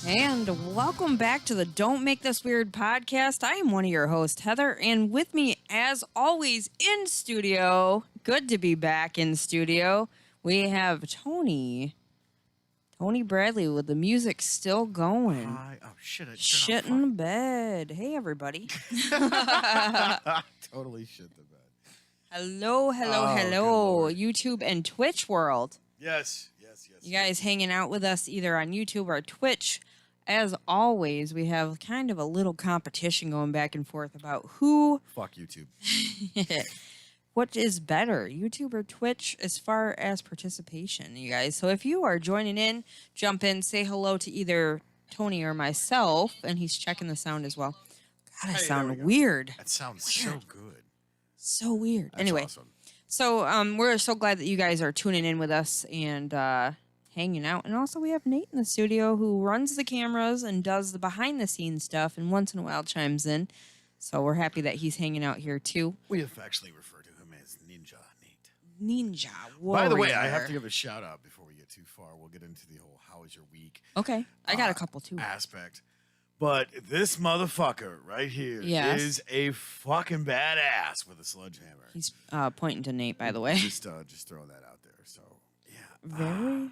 And welcome back to the Don't Make This Weird podcast. I am one of your hosts, Heather, and with me, as always, in studio, good to be back in studio, we have Tony Bradley with the music still going. Hi. Oh, shit. I Shit in the bed. Hey, everybody. Totally shit the bed. Hello, Oh, good hello, Lord. YouTube and Twitch world. Yes. You guys hanging out with us either on YouTube or Twitch. As always, we have kind of a little competition going back and forth about who, Fuck YouTube. what is better, YouTube or Twitch, as far as participation, you guys. So if you are joining in, jump in, say hello to either Tony or myself, and he's checking the sound as well. God, I Hey, there we sound go. weird. That sounds so good. So weird. That's Anyway, awesome. so we're so glad that you guys are tuning in with us and hanging out. And also we have Nate in the studio who runs the cameras and does the behind the scenes stuff and once in a while chimes in. So we're happy that he's hanging out here too. We affectionately refer to him as Ninja Nate. Ninja Warrior. By the way, I have to give a shout out before we get too far. We'll get into the whole how was your week Okay. I got a couple too. aspect. But this motherfucker right here Yes. is a fucking badass with a sledgehammer. He's pointing to Nate, by the way. Just throwing that out there. So, yeah. Very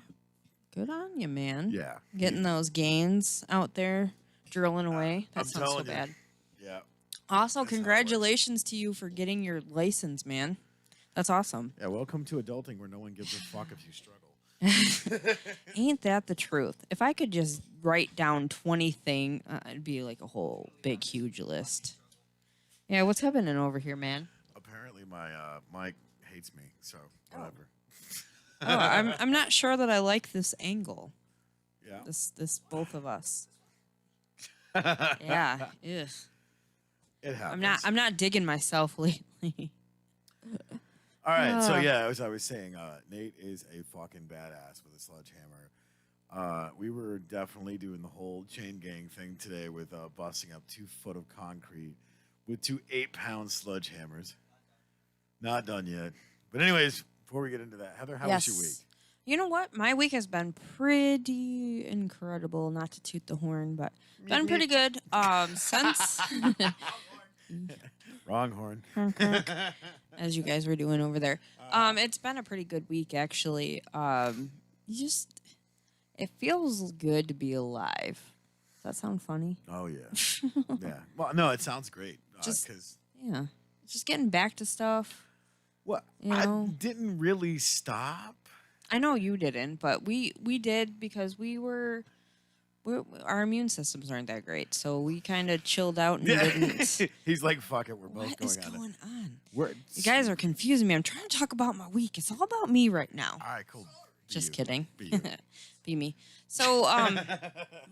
good on you, man. Yeah. Getting those gains out there, drilling away. That I'm sounds so telling you. bad. Yeah. Also, That's how it works. congratulations to you for getting your license, man. That's awesome. Yeah, welcome to adulting where no one gives a fuck if you struggle. Ain't that the truth? If I could just write down 20 things, it'd be like a whole big, huge list. Yeah, what's happening over here, man? Apparently, my mic hates me, so whatever. Oh, I'm not sure that I like this angle. Yeah. This both of us. Yeah. Ugh. It happens. I'm not digging myself lately. All right, so yeah, as I was saying, Nate is a fucking badass with a sledgehammer. We were definitely doing the whole chain gang thing today with busting up 2 foot of concrete with 2 8-pound sledgehammers. Not done yet. But anyways, before we get into that, Heather, how was your week? You know what? My week has been pretty incredible. Not to toot the horn, but been pretty good. Since Wrong horn. as you guys were doing over there, it's been a pretty good week actually. It feels good to be alive. Does that sound funny? Oh, yeah. Yeah. Well, no, it sounds great. Just- Because, Yeah, just getting back to stuff. what? You I know? didn't really stop. I know you didn't, but we did because our immune systems aren't that great, so we kind of chilled out and didn't. He's like, fuck it, we're both What going is on it. going on? We're, You guys are confusing me. I'm trying to talk about my week. It's all about me right now. all right, cool. Be Just you. kidding. Be you. Be me. So,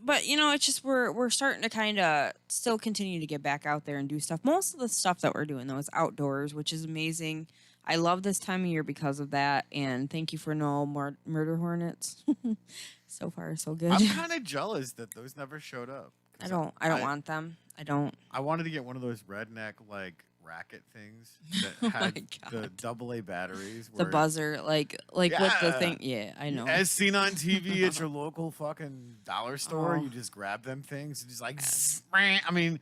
but you know, it's just we're starting to kind of still continue to get back out there and do stuff. Most of the stuff that we're doing though is outdoors, which is amazing. I love this time of year because of that, and thank you for no more murder hornets. So far, so good. I'm kind of jealous that those never showed up. I don't want them. I don't. I wanted to get one of those redneck like racket things that had the AA batteries. The where- buzzer, like with the Yeah. thing. Yeah, I know. As seen on TV at your local fucking dollar store, Oh. you just grab them things and just like. I mean,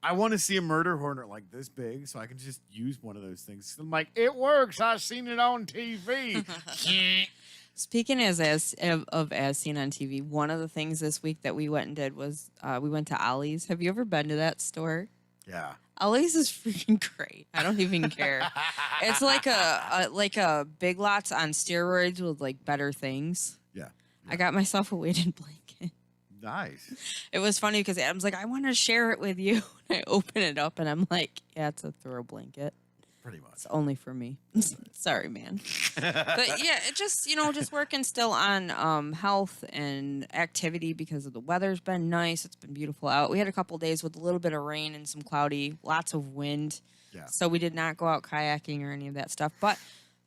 I want to see a murder hornet like this big, so I can just use one of those things. I'm like, it works. I've seen it on TV. Speaking as seen on TV, one of the things this week that we went and did was we went to Ollie's. Have you ever been to that store? Yeah. Ollie's is freaking great. I don't even care. It's like a Big Lots on steroids with like better things. Yeah. I got myself a weighted blanket. Nice. It was funny because Adam's like, I want to share it with you. And I open it up and I'm like, yeah, it's a throw blanket. Pretty much. It's only for me. Sorry, man. But yeah, it just, just working still on health and activity because of the weather's been nice. It's been beautiful out. We had a couple days with a little bit of rain and some cloudy, lots of wind. Yeah. So we did not go out kayaking or any of that stuff. But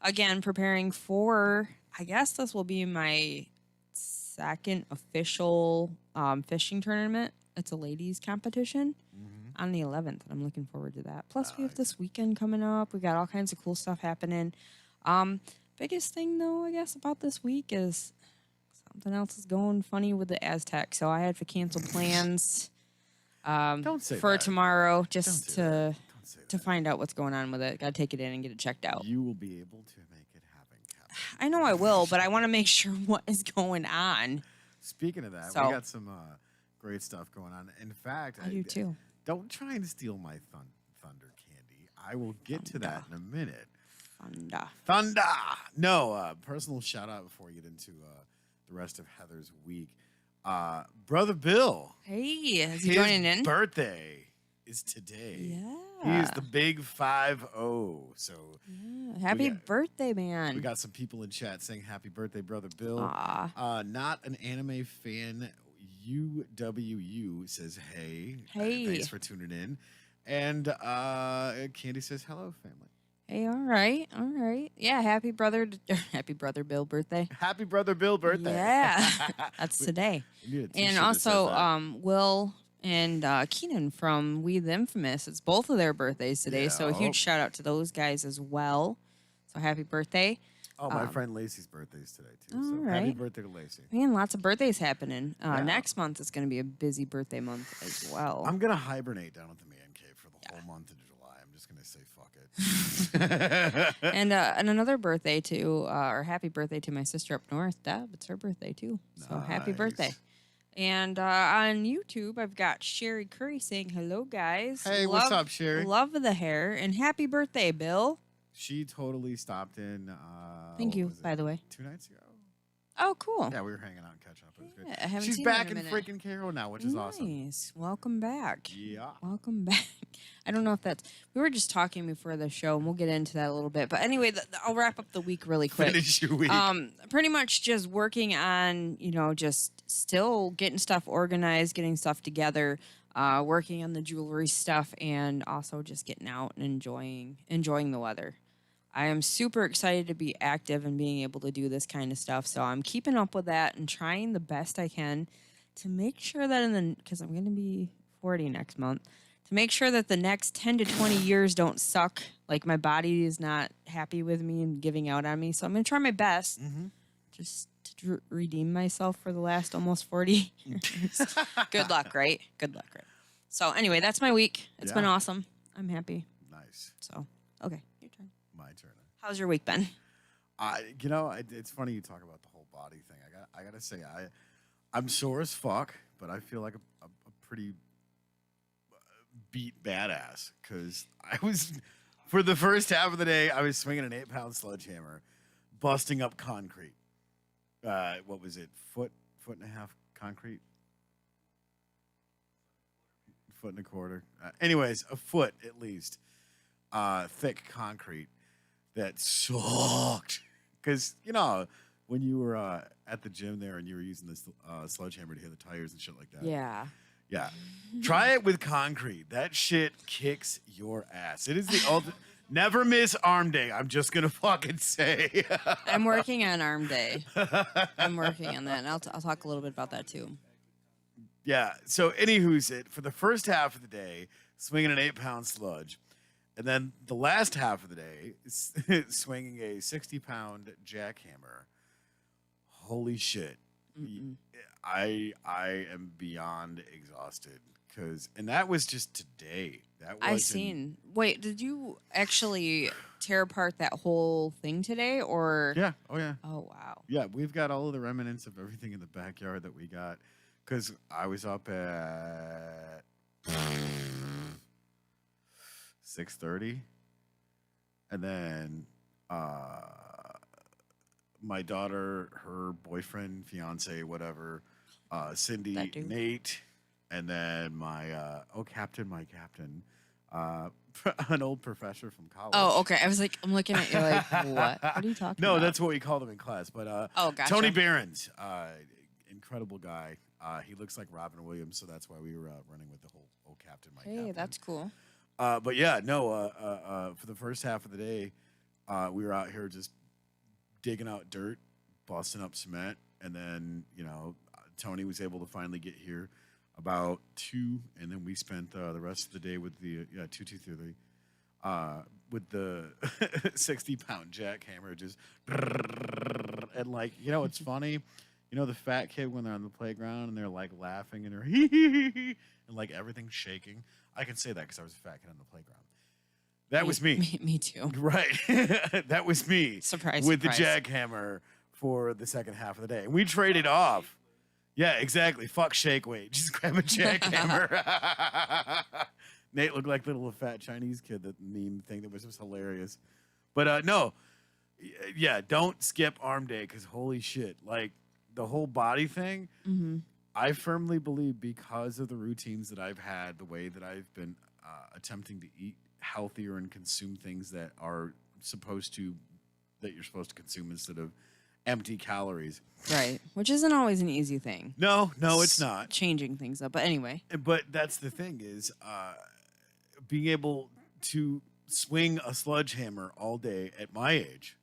again, preparing for, I guess this will be my second official fishing tournament. It's a ladies competition on the 11th, and I'm looking forward to that. Plus, we have this weekend coming up. We got all kinds of cool stuff happening. Biggest thing, though, I guess, about this week is something else is going funny with the Aztec, so I had to cancel plans Don't say for that. tomorrow Don't just say that. to Don't say to that. find out what's going on with it. Got to take it in and get it checked out. You will be able to make it happen, Captain. I know I will, but I want to make sure what is going on. Speaking of that, So- we got some great stuff going on. In fact, I do too. Don't try and steal my thunder candy. I will get to that in a minute. Funda. Thunder! No, personal shout out before we get into the rest of Heather's week. Brother Bill. Hey, is he His joining in? birthday is today. He Yeah. is the big 5-0. So Yeah. Happy got- birthday, man. we got some people in chat saying happy birthday, Brother Bill. Aw. Not an anime fan. UWU says hey. Hey. Thanks for tuning in. And Candy says hello, family. Hey, all right. All right. Yeah, happy brother Bill birthday. Happy Brother Bill birthday. Yeah. That's today. We need a t-shirt And that says also, that. Will and Keenan from We the Infamous. It's both of their birthdays today, so a Yeah. huge shout out to those guys as well. So happy birthday. Oh, my friend Lacey's birthday's today, too. So all happy right. birthday to Lacey. Man, lots of birthdays happening. Yeah. Next month is going to be a busy birthday month as well. I'm going to hibernate down at the man cave for the whole month of July. I'm just going to say fuck it. And another birthday to, or happy birthday to my sister up north, Deb. It's her birthday too. So happy birthday. Nice. And on YouTube, I've got Sherry Curry saying hello, guys. Hey, what's up, Sherry? Love the hair and happy birthday, Bill. She totally stopped in. Thank what you, was it, by the way. 2 nights ago? Oh, cool. Yeah, we were hanging out and catching up. It was Yeah, good. I haven't She's seen her back in in a minute. freaking Cairo now, which is awesome. Nice. Welcome back. Yeah. Welcome back. I don't know if that's. We were just talking before the show, and we'll get into that a little bit. But anyway, I'll wrap up the week really quick. Finish your week. Pretty much just working on, just still getting stuff organized, getting stuff together, working on the jewelry stuff, and also just getting out and enjoying the weather. I am super excited to be active and being able to do this kind of stuff. So I'm keeping up with that and trying the best I can to make sure that because I'm going to be 40 next month, to make sure that the next 10 to 20 years don't suck. Like my body is not happy with me and giving out on me. So I'm going to try my best just to redeem myself for the last almost 40 years. Good luck, right? Good luck, right? So anyway, that's my week. It's been Yeah. awesome. I'm happy. Nice. So, okay, your turn. My turn. How's your week been? It's funny you talk about the whole body thing. I gotta say, I'm sore as fuck, but I feel like a pretty beat badass because I was for the first half of the day I was swinging an 8-pound sledgehammer, busting up concrete. What was it? Foot and a half concrete. Foot and a quarter. Anyways, a foot at least. Thick concrete that sucked. Because, when you were at the gym there and you were using this sledgehammer to hit the tires and shit like that. Yeah. Yeah. Try it with concrete. That shit kicks your ass. It is the ultimate. Never miss arm day. I'm just going to fucking say. I'm working on arm day. I'm working on that, and I'll talk a little bit about that too. Yeah. So, anywho's it, for the first half of the day, swinging an 8-pound sludge. And then the last half of the day, swinging a 60-pound jackhammer. Holy shit. I am beyond exhausted. And that was just today. That I wasn't- seen. Wait, did you actually tear apart that whole thing today, or? Yeah. Oh, yeah. Oh wow. Yeah, we've got all of the remnants of everything in the backyard that we got. Because I was up at 6:30, and then my daughter, her boyfriend, fiance, whatever, Cindy, That dude. Nate, and then my captain, an old professor from college. Oh, okay. I was like, I'm looking at you like, what? What are you talking No, about? that's what we called him in class. But Oh, gotcha. Tony Behrens, incredible guy. He looks like Robin Williams, so that's why we were running with the whole "Oh Captain, my Hey, Captain." that's cool. But yeah, no. For the first half of the day, we were out here just digging out dirt, busting up cement, and then Tony was able to finally get here about 2, and then we spent the rest of the day with the 2:30 with the 60-pound jackhammer, just and it's funny. You know the fat kid when they're on the playground and they're like laughing and they're hee hee hee hee and like everything's shaking. I can say that because I was a fat kid on the playground. That was me. Me too. Right. That was me. Surprise, with surprise. the jackhammer for the second half of the day. And we traded off. Yeah, exactly. Fuck shake weight. Just grab a jackhammer. Nate looked like the little fat Chinese kid, that meme thing that was just hilarious. But no, yeah, don't skip arm day because holy shit. Like the whole body thing, Mm-hmm. I firmly believe because of the routines that I've had, the way that I've been attempting to eat healthier and consume things that are that you're supposed to consume instead of empty calories. Right. Which isn't always an easy thing. No, it's not. Changing things up. But anyway. But that's the thing is being able to swing a sledgehammer all day at my age,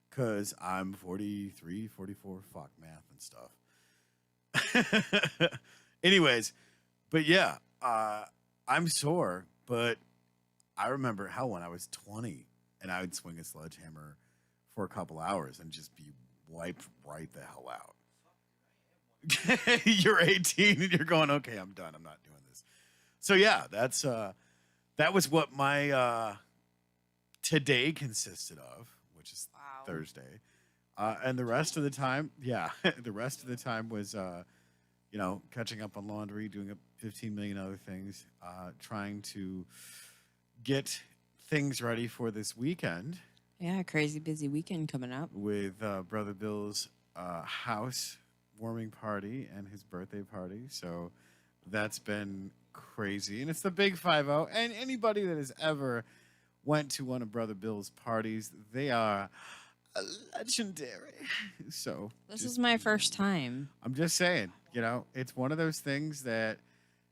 because I'm 43, 44, fuck math and stuff. Anyways, but yeah, I'm sore, but I remember hell when I was 20 and I would swing a sledgehammer for a couple hours and just be wiped right the hell out. You're 18 and you're going, okay, I'm done. I'm not doing this. So yeah, that was what my today consisted of, which is Wow. Thursday. And the rest of the time, the rest of the time was, catching up on laundry, doing 15 million other things, trying to get things ready for this weekend Yeah, crazy busy weekend coming up. with Brother Bill's house warming party and his birthday party. So that's been crazy. And it's the Big 5-0. And anybody that has ever went to one of Brother Bill's parties, they are legendary. So This is my first time. I'm just saying, it's one of those things that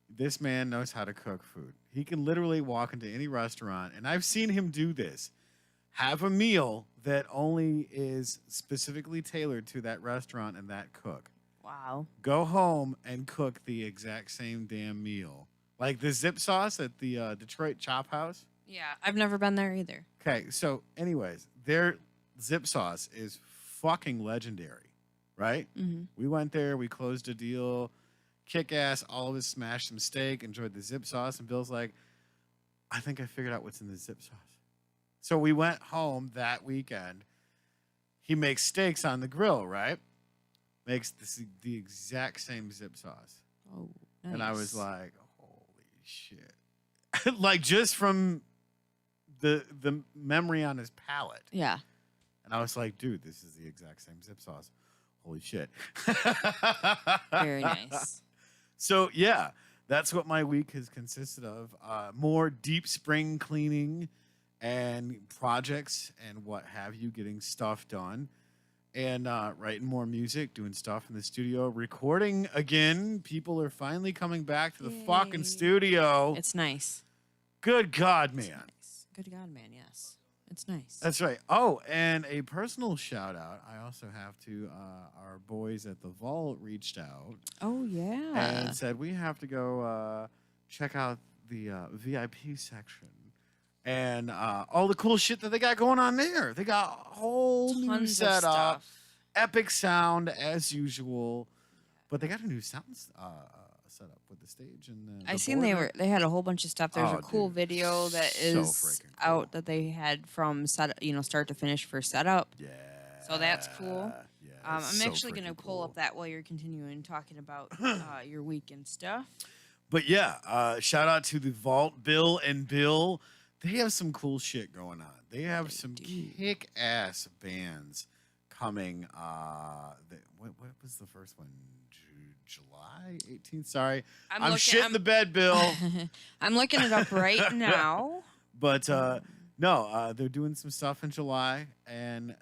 this man knows how to cook food. He can literally walk into any restaurant, and I've seen him do this. Have a meal that only is specifically tailored to that restaurant and that cook. Wow. Go home and cook the exact same damn meal. Like the zip sauce at the Detroit Chop House. Yeah, I've never been there either. Okay, so anyways, their zip sauce is fucking legendary, right? Mm-hmm. We went there, we closed a deal, kick ass, all of us smashed some steak, enjoyed the zip sauce, and Bill's like, I think I figured out what's in the zip sauce. So we went home that weekend. He makes steaks on the grill, right? Makes the exact same zip sauce. Oh, nice. And I was like, holy shit. Like just from the memory on his palate. Yeah. And I was like, dude, this is the exact same zip sauce. Holy shit. Very nice. So, yeah, that's what my week has consisted of. More deep spring cleaning and projects and what have you, getting stuff done. And writing more music, doing stuff in the studio, recording again. People are finally coming back to the fucking Yay. studio. It's nice. Good God, man. It's nice. Good God, man. Yes. It's nice. That's right. Oh, and a personal shout out. I also have to, our boys at the Vault reached out Oh, yeah. and said, we have to go check out the VIP section and all the cool shit that they got going on there. They got a whole new Tons of setup, stuff. epic sound as usual, but they got a new sound setup with the stage and the I seen board. they had a whole bunch of stuff. There's Oh, a cool dude. video that So is freaking out cool. that they had from start to finish for setup. Yeah. So that's cool. Yeah, I'm it's so actually gonna freaking pull cool. up that while you're continuing talking about your week and stuff. But yeah, shout out to the Vault, Bill and Bill. They have some cool shit going on. They have They some do. kick-ass bands coming. What was the first one? July 18th? Sorry. I'm shitting the bed, Bill. I'm looking it up right now. But no, they're doing some stuff in July, and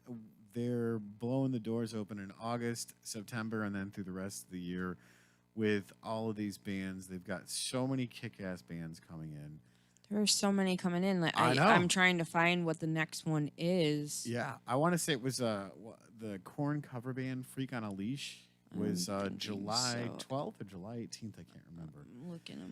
they're blowing the doors open in August, September, and then through the rest of the year with all of these bands. They've got so many kick-ass bands coming in. There are so many coming in. Like I know. I'm trying to find what the next one is. Yeah, I want to say it was the Korn cover band Freak on a Leash was I'm thinking July so. 12th or July 18th. I can't remember. I'm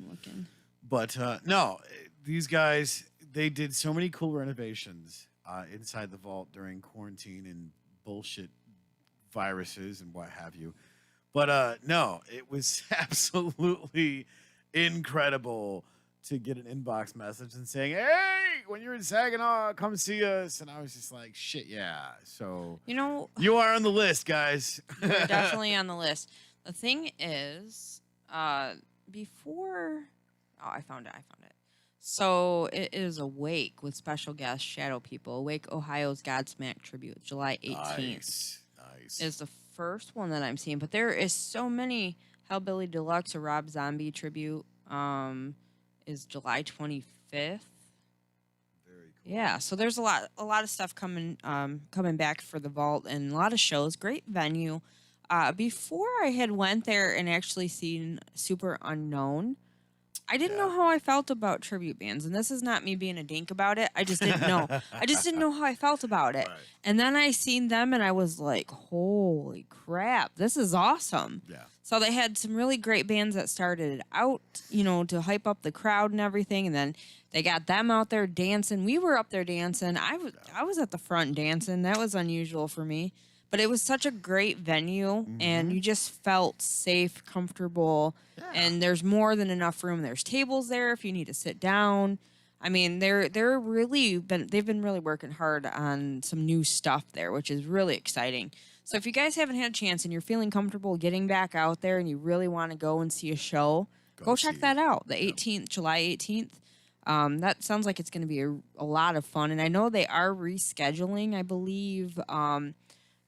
looking. But no, these guys, they did so many cool renovations inside the Vault during quarantine and bullshit viruses and what have you. But no, it was absolutely incredible to get an inbox message and saying, "Hey, when you're in Saginaw, come see us." And I was just like, "Shit, yeah." So You know, you are on the list, guys. you're definitely on the list. The thing is, before, oh, I found it. So it is Awake with special guest Shadow People. Awake, Ohio's Godsmack tribute, July 18th. Nice. Is the first one that I'm seeing, but there is so many. Hellbilly Deluxe, a Rob Zombie tribute, is July 25th. Very cool. Yeah, so there's a lot of stuff coming back for the vault and a lot of shows. Great venue. Before I had went there and actually seen Super Unknown, I didn't know how I felt about tribute bands, and this is not me being a dink about it. I just didn't know. I just didn't know how I felt about it. Right. And then I seen them, and I was like, "Holy crap, this is awesome!" Yeah. So they had some really great bands that started out, to hype up the crowd and everything, and then they got them out there dancing. We were up there dancing. I was at the front dancing. That was unusual for me. But it was such a great venue, and you just felt safe, comfortable, and there's more than enough room. There's tables there if you need to sit down. I mean, they've been really working hard on some new stuff there, which is really exciting. So if you guys haven't had a chance and you're feeling comfortable getting back out there and you really want to go and see a show, go check that out. The 18th, July 18th. That sounds like it's going to be a lot of fun, and I know they are rescheduling. I believe.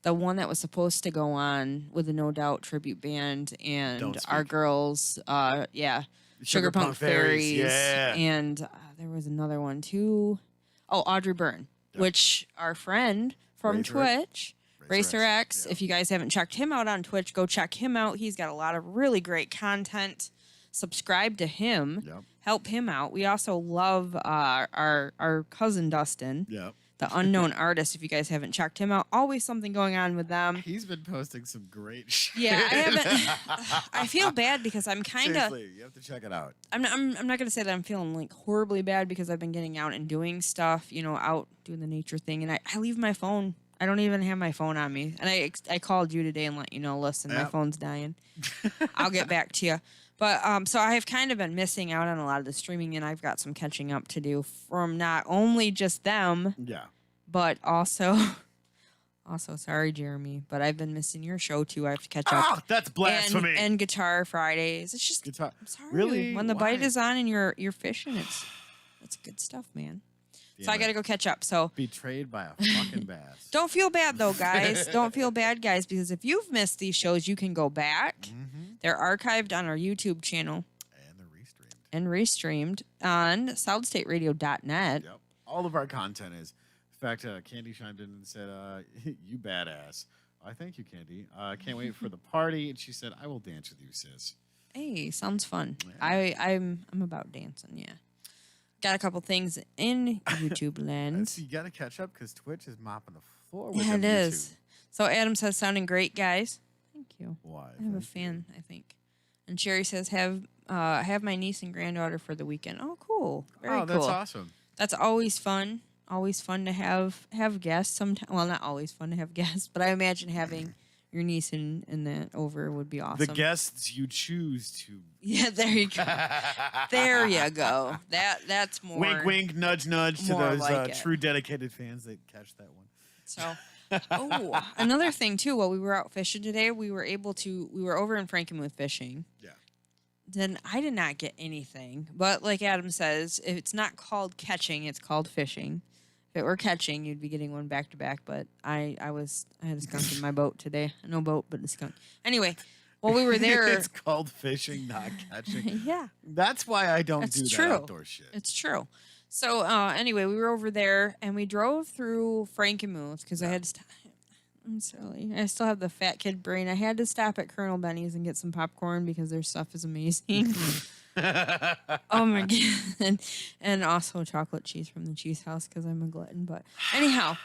The one that was supposed to go on with the No Doubt tribute band and our girls, Sugar Punk Fairies, yeah. And there was another one too. Oh, Audrey Byrne, which our friend from Twitch, Racer X. If you guys haven't checked him out on Twitch, go check him out. He's got a lot of really great content. Subscribe to him. Yep. Help him out. We also love our cousin Dustin. Yep. The Unknown Artist, if you guys haven't checked him out. Always something going on with them. He's been posting some great shit. Yeah, I haven't. I feel bad because I'm kind of. Seriously, you have to check it out. I'm not gonna say that I'm feeling like horribly bad because I've been getting out and doing stuff, out doing the nature thing, and I leave my phone. I don't even have my phone on me, and I called you today and let you know. Listen, my phone's dying. I'll get back to you. But so I've kind of been missing out on a lot of the streaming, and I've got some catching up to do from not only just them. Yeah. But also, sorry, Jeremy, but I've been missing your show too. I have to catch up. Oh, that's blasphemy. And Guitar Fridays. It's just Guitar. I'm sorry. Really? When the Why? bite is on and you're fishing, it's good stuff, man. So I got to go catch up. So betrayed by a fucking bass. don't feel bad though, guys. Don't feel bad, guys, because if you've missed these shows, you can go back. They're archived on our YouTube channel And they're restreamed. On solidstateradio.net. Yep. All of our content is. In fact, Candy chimed in and said, "You badass." I thank you, Candy. Can't wait for the party. And she said, "I will dance with you, sis." Hey, sounds fun. Yeah. I'm about dancing. Yeah, got a couple things in YouTube land. So you got to catch up because Twitch is mopping the floor with Yeah, it them YouTube. is. So Adam says, "Sounding great, guys." Thank you. Why? I have a fan, I think. And Sherry says, "Have my niece and granddaughter for the weekend." Oh, cool. Very cool. That's awesome. That's always fun. Always fun to have guests. Sometimes, well, not always fun to have guests, but I imagine having your niece and that over would be awesome. The guests you choose to. Yeah, there you go. There you go. That's more. Wink, wink, nudge, nudge to more those like it. true dedicated fans that catch that one. So, another thing too. While we were out fishing today, we were over in Frankenmuth fishing. Yeah. Then I did not get anything. But like Adam says, if it's not called catching, it's called fishing. If it were catching, you'd be getting one back to back. But I had a skunk in my boat today. No boat, but a skunk. Anyway, while we were there, It's called fishing, not catching. yeah, That's why I don't That's do true. that outdoor shit. it's true. So anyway, we were over there and we drove through Frankenmuth because I had to stop. I'm sorry. I still have the fat kid brain. I had to stop at Colonel Benny's and get some popcorn because their stuff is amazing. Oh my god! And also chocolate cheese from the cheese house because I'm a glutton. But anyhow,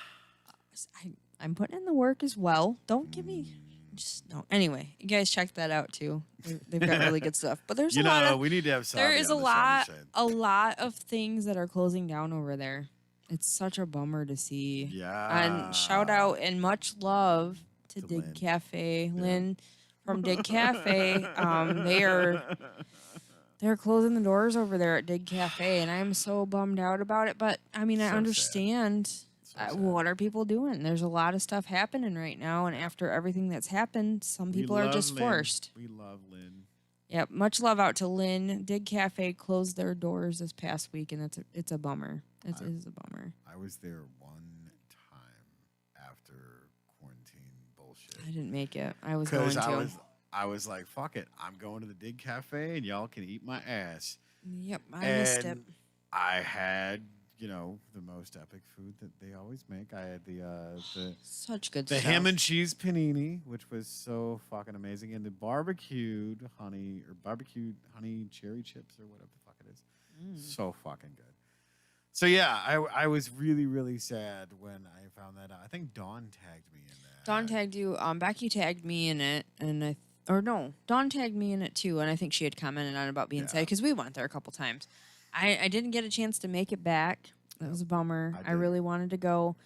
I'm putting in the work as well. Don't give me just no. Anyway, you guys check that out too. They've got really good stuff. But there's You a lot know, of we need to have Sabi there is on a the show, I'm lot just saying. a lot of things that are closing down over there. It's such a bummer to see. Yeah. And shout out and much love to To Dig Lynn. Cafe. Yeah. Lynn, from Dig Cafe. They're closing the doors over there at Dig Cafe, and I'm so bummed out about it. But I mean, I So understand. So sad. What are people doing? There's a lot of stuff happening right now, and after everything that's happened, some We people are love just Lynn. forced. We love Lynn. Yep. Much love out to Lynn. Dig Cafe closed their doors this past week, and it's a bummer. It is a bummer. I was there one time after quarantine bullshit. I didn't make it. I was going Because to. I was like, fuck it. I'm going to the Dig Cafe and y'all can eat my ass. Yep, I missed it. And I had, the most epic food that they always make. I had the Such good the stuff. ham and cheese panini, which was so fucking amazing, and the barbecued honey cherry chips or whatever the fuck it is. So fucking good. So yeah, I was really, really sad when I found that out. I think Dawn tagged me in that. Dawn tagged you. Becky tagged me in it, and Dawn tagged me in it too, and I think she had commented on it about being sad because we went there a couple times. I didn't get a chance to make it back. That was a bummer. I really wanted to go,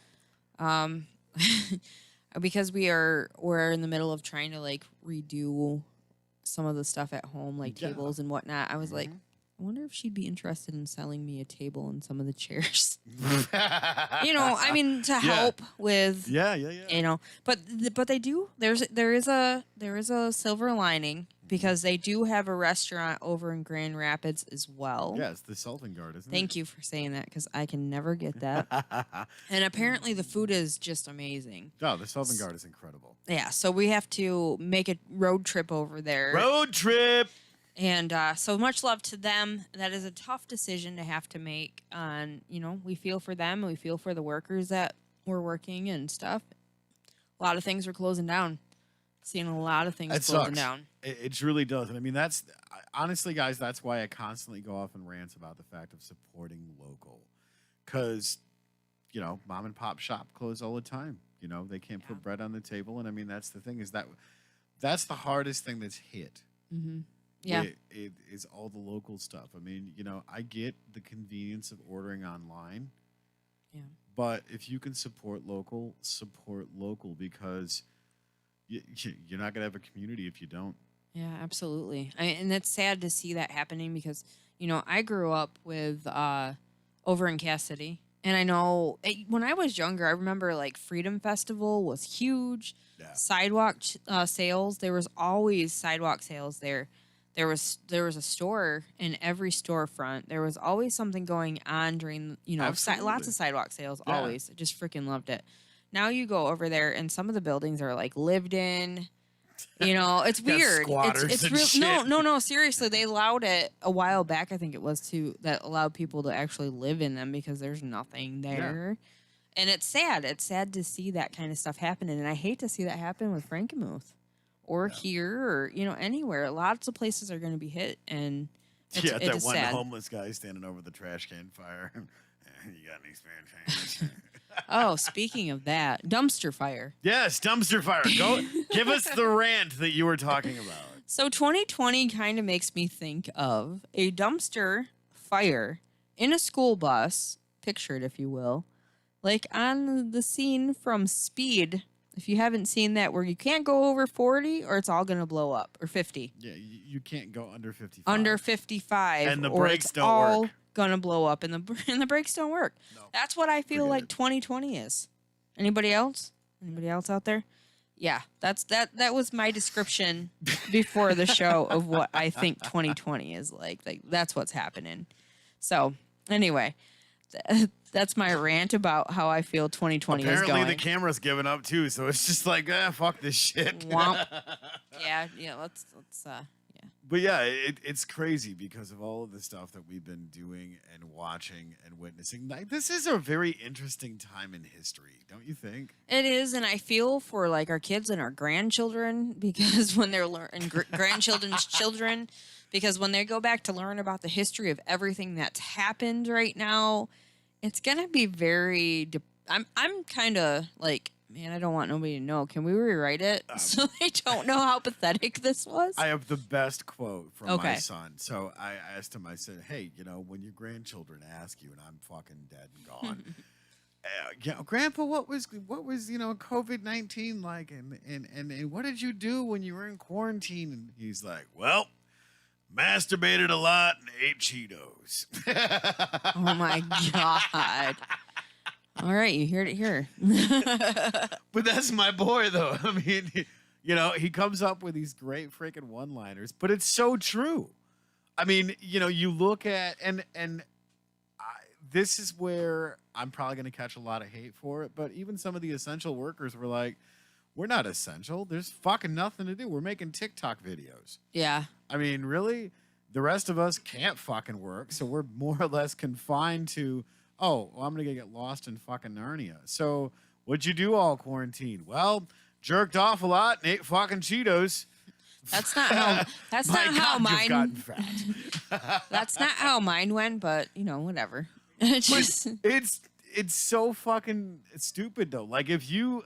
because we're in the middle of trying to like redo some of the stuff at home, like tables and whatnot. I was like, I wonder if she'd be interested in selling me a table and some of the chairs. I mean, to help with. Yeah. But they do. There is a silver lining because they do have a restaurant over in Grand Rapids as well. Yeah, it's the Sultan Guard, isn't it? Thank you for saying that because I can never get that. And apparently the food is just amazing. Oh, the Sultan Guard is incredible. Yeah, so we have to make a road trip over there. Road trip. And so much love to them. That is a tough decision to have to make. We feel for them. And we feel for the workers that were working and stuff. A lot of things are closing down. Seeing a lot of things closing down. It really does. And I mean, honestly, guys, that's why I constantly go off and rant about the fact of supporting local. Because, mom and pop shop close all the time. They can't put bread on the table. And I mean, that's the thing is that's the hardest thing that's hit. Mm-hmm. Yeah. It is all the local stuff. I mean, I get the convenience of ordering online. Yeah. But if you can support local because you're not going to have a community if you don't. Yeah, absolutely. And it's sad to see that happening because, I grew up with over in Cass City. And I know when I was younger, I remember like Freedom Festival was huge. Yeah. Sidewalk sales. There was always sidewalk sales there. There was a store in every storefront. There was always something going on during, lots of sidewalk sales. Yeah. Always. I just freaking loved it. Now you go over there and some of the buildings are like lived in. It's weird. It's real. No. Seriously, they allowed it a while back. I think it was that allowed people to actually live in them because there's nothing there. Yeah. And it's sad. It's sad to see that kind of stuff happening. And I hate to see that happen with Frankenmuth. Or here, or anywhere. Lots of places are going to be hit, and that one sad. Homeless guy standing over the trash can fire. You got any spare change? Oh, speaking of that, dumpster fire. Yes, dumpster fire. Go give us the rant that you were talking about. So 2020 kind of makes me think of a dumpster fire in a school bus. Picture it, if you will, like on the scene from Speed. If you haven't seen that, where you can't go over 40 or it's all going to blow up, or 50. Yeah, you can't go under 55. Under 55. And the or brakes it's don't all work. Going to blow up and the brakes don't work. No. That's what I feel like 2020 is. Anybody else? Anybody else out there? Yeah, that was my description before the show of what I think 2020 is like. Like that's what's happening. So, anyway, that's my rant about how I feel 2020 is going. Apparently the camera's giving up too, so it's just like, fuck this shit. Womp. Yeah, let's But yeah, it's crazy because of all of the stuff that we've been doing and watching and witnessing. Like, this is a very interesting time in history, don't you think? It is, and I feel for like our kids and our grandchildren because when they're learning grandchildren's children, because when they go back to learn about the history of everything that's happened right now, it's gonna be very. I'm kind of like. Man, I don't want nobody to know. Can we rewrite it so they don't know how pathetic this was? I have the best quote from my son. So I asked him, I said, hey, when your grandchildren ask you and I'm fucking dead and gone, Grandpa, what was COVID-19 like, and what did you do when you were in quarantine? And he's like, well, masturbated a lot and ate Cheetos. Oh my God. All right, you heard it here. But that's my boy, though. I mean, he comes up with these great freaking one-liners, but it's so true. I mean, you look at this is where I'm probably going to catch a lot of hate for it, but even some of the essential workers were like, we're not essential. There's fucking nothing to do. We're making TikTok videos. Yeah. I mean, really? The rest of us can't fucking work, so we're more or less confined to, I'm going to get lost in fucking Narnia. So what'd you do all quarantine? Well, jerked off a lot and ate fucking Cheetos. That's not how. That's not how you've gotten mine. fat. That's not how mine went. But whatever. It's just. It's so fucking stupid though. Like if you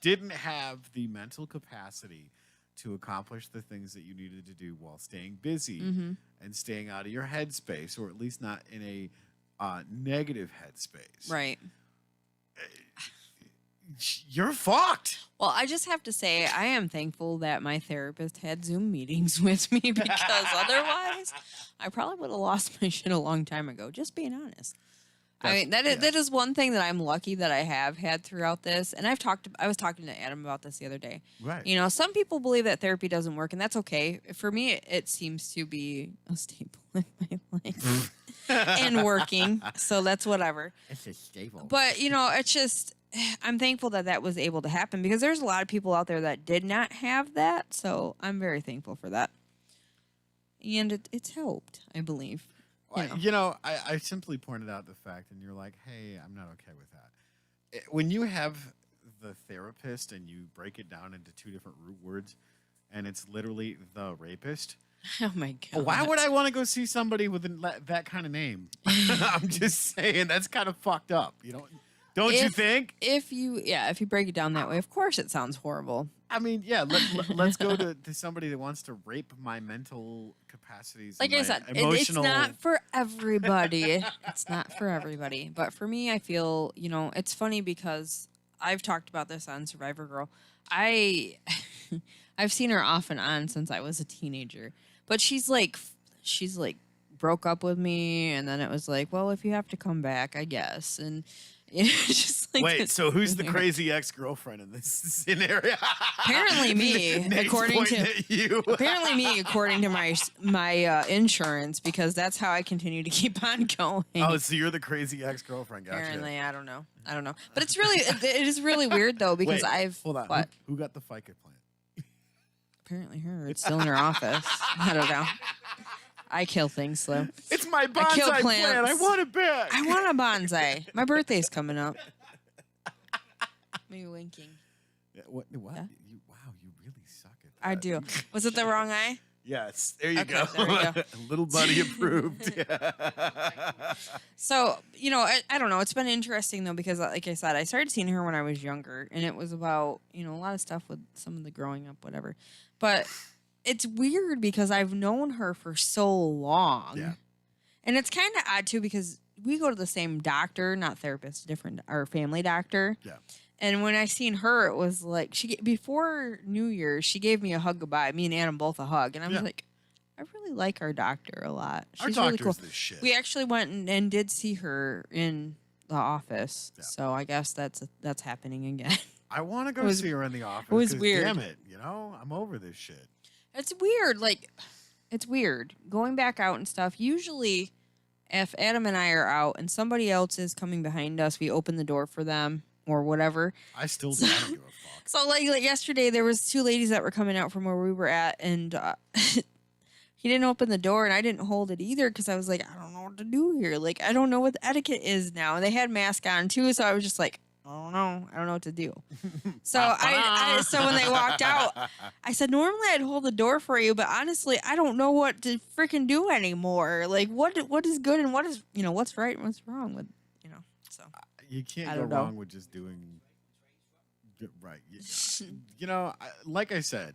didn't have the mental capacity to accomplish the things that you needed to do while staying busy and staying out of your headspace, or at least not in a negative headspace, Right. You're fucked. Well, I just have to say, I am thankful that my therapist had Zoom meetings with me because otherwise, I probably would have lost my shit a long time ago. Just being honest. I mean, that is one thing that I'm lucky that I have had throughout this. And I was talking to Adam about this the other day. Right. Some people believe that therapy doesn't work, and that's okay. For me, it seems to be a staple in my life and working. So that's whatever. It's a staple. But, it's just, I'm thankful that was able to happen because there's a lot of people out there that did not have that. So I'm very thankful for that. And it's helped, I believe. I simply pointed out the fact, and you're like, hey, I'm not okay with that. When you have the therapist and you break it down into two different root words, and it's literally the rapist. Oh, my God. Why would I want to go see somebody with that kind of name? I'm just saying, that's kind of fucked up. Don't you think? If you break it down that way, of course it sounds horrible. I mean, yeah, let's go to somebody that wants to rape my mental capacities. Like I said, it's not for everybody. It's not for everybody. But for me, I feel, it's funny because I've talked about this on Survivor Girl. I've seen her off and on since I was a teenager. But she's like broke up with me, and then it was like, well, if you have to come back, I guess. And just like wait, so who's the crazy ex-girlfriend in this scenario? Apparently me, according to my insurance, because that's how I continue to keep on going. Oh, so you're the crazy ex-girlfriend. Gotcha. Apparently, I don't know. But it's really it is really weird though because hold on. What? Who got the FICA plan? Apparently her. It's still in her office. I don't know. I kill things, Slim. It's my bonsai plant. I want it back. I want a bonsai. My birthday's coming up. Me winking. Yeah, what? Yeah. You really suck at that. I do. Was it the wrong eye? Yes. There you go. There we go. Little buddy approved. So, I don't know. It's been interesting, though, because, like I said, I started seeing her when I was younger, and it was about, a lot of stuff with some of the growing up, whatever. But it's weird because I've known her for so long. Yeah. And it's kind of odd, too, because we go to the same doctor, not therapist, different, our family doctor. Yeah. And when I seen her, it was like, before New Year's, she gave me a hug goodbye, me and Adam both a hug. And I was like, I really like our doctor a lot. She's our really doctor's cool. the shit. We actually went and did see her in the office. Yeah. So I guess that's happening again. I want to go see her in the office. It was 'cause weird. Damn it. I'm over this shit. It's weird. Like, it's weird. Going back out and stuff. Usually, if Adam and I are out and somebody else is coming behind us, we open the door for them or whatever. I still don't give a fuck. So, like yesterday, there was two ladies that were coming out from where we were at, and he didn't open the door, and I didn't hold it either because I was like, I don't know what to do here. Like, I don't know what the etiquette is now. And they had masks on, too, so I was just like, I don't know what to do. So so when they walked out, I said, normally I'd hold the door for you, but honestly, I don't know what to freaking do anymore. Like, what is good and what is, what's right and what's wrong with, so. You can't go wrong with just doing right. Like I said,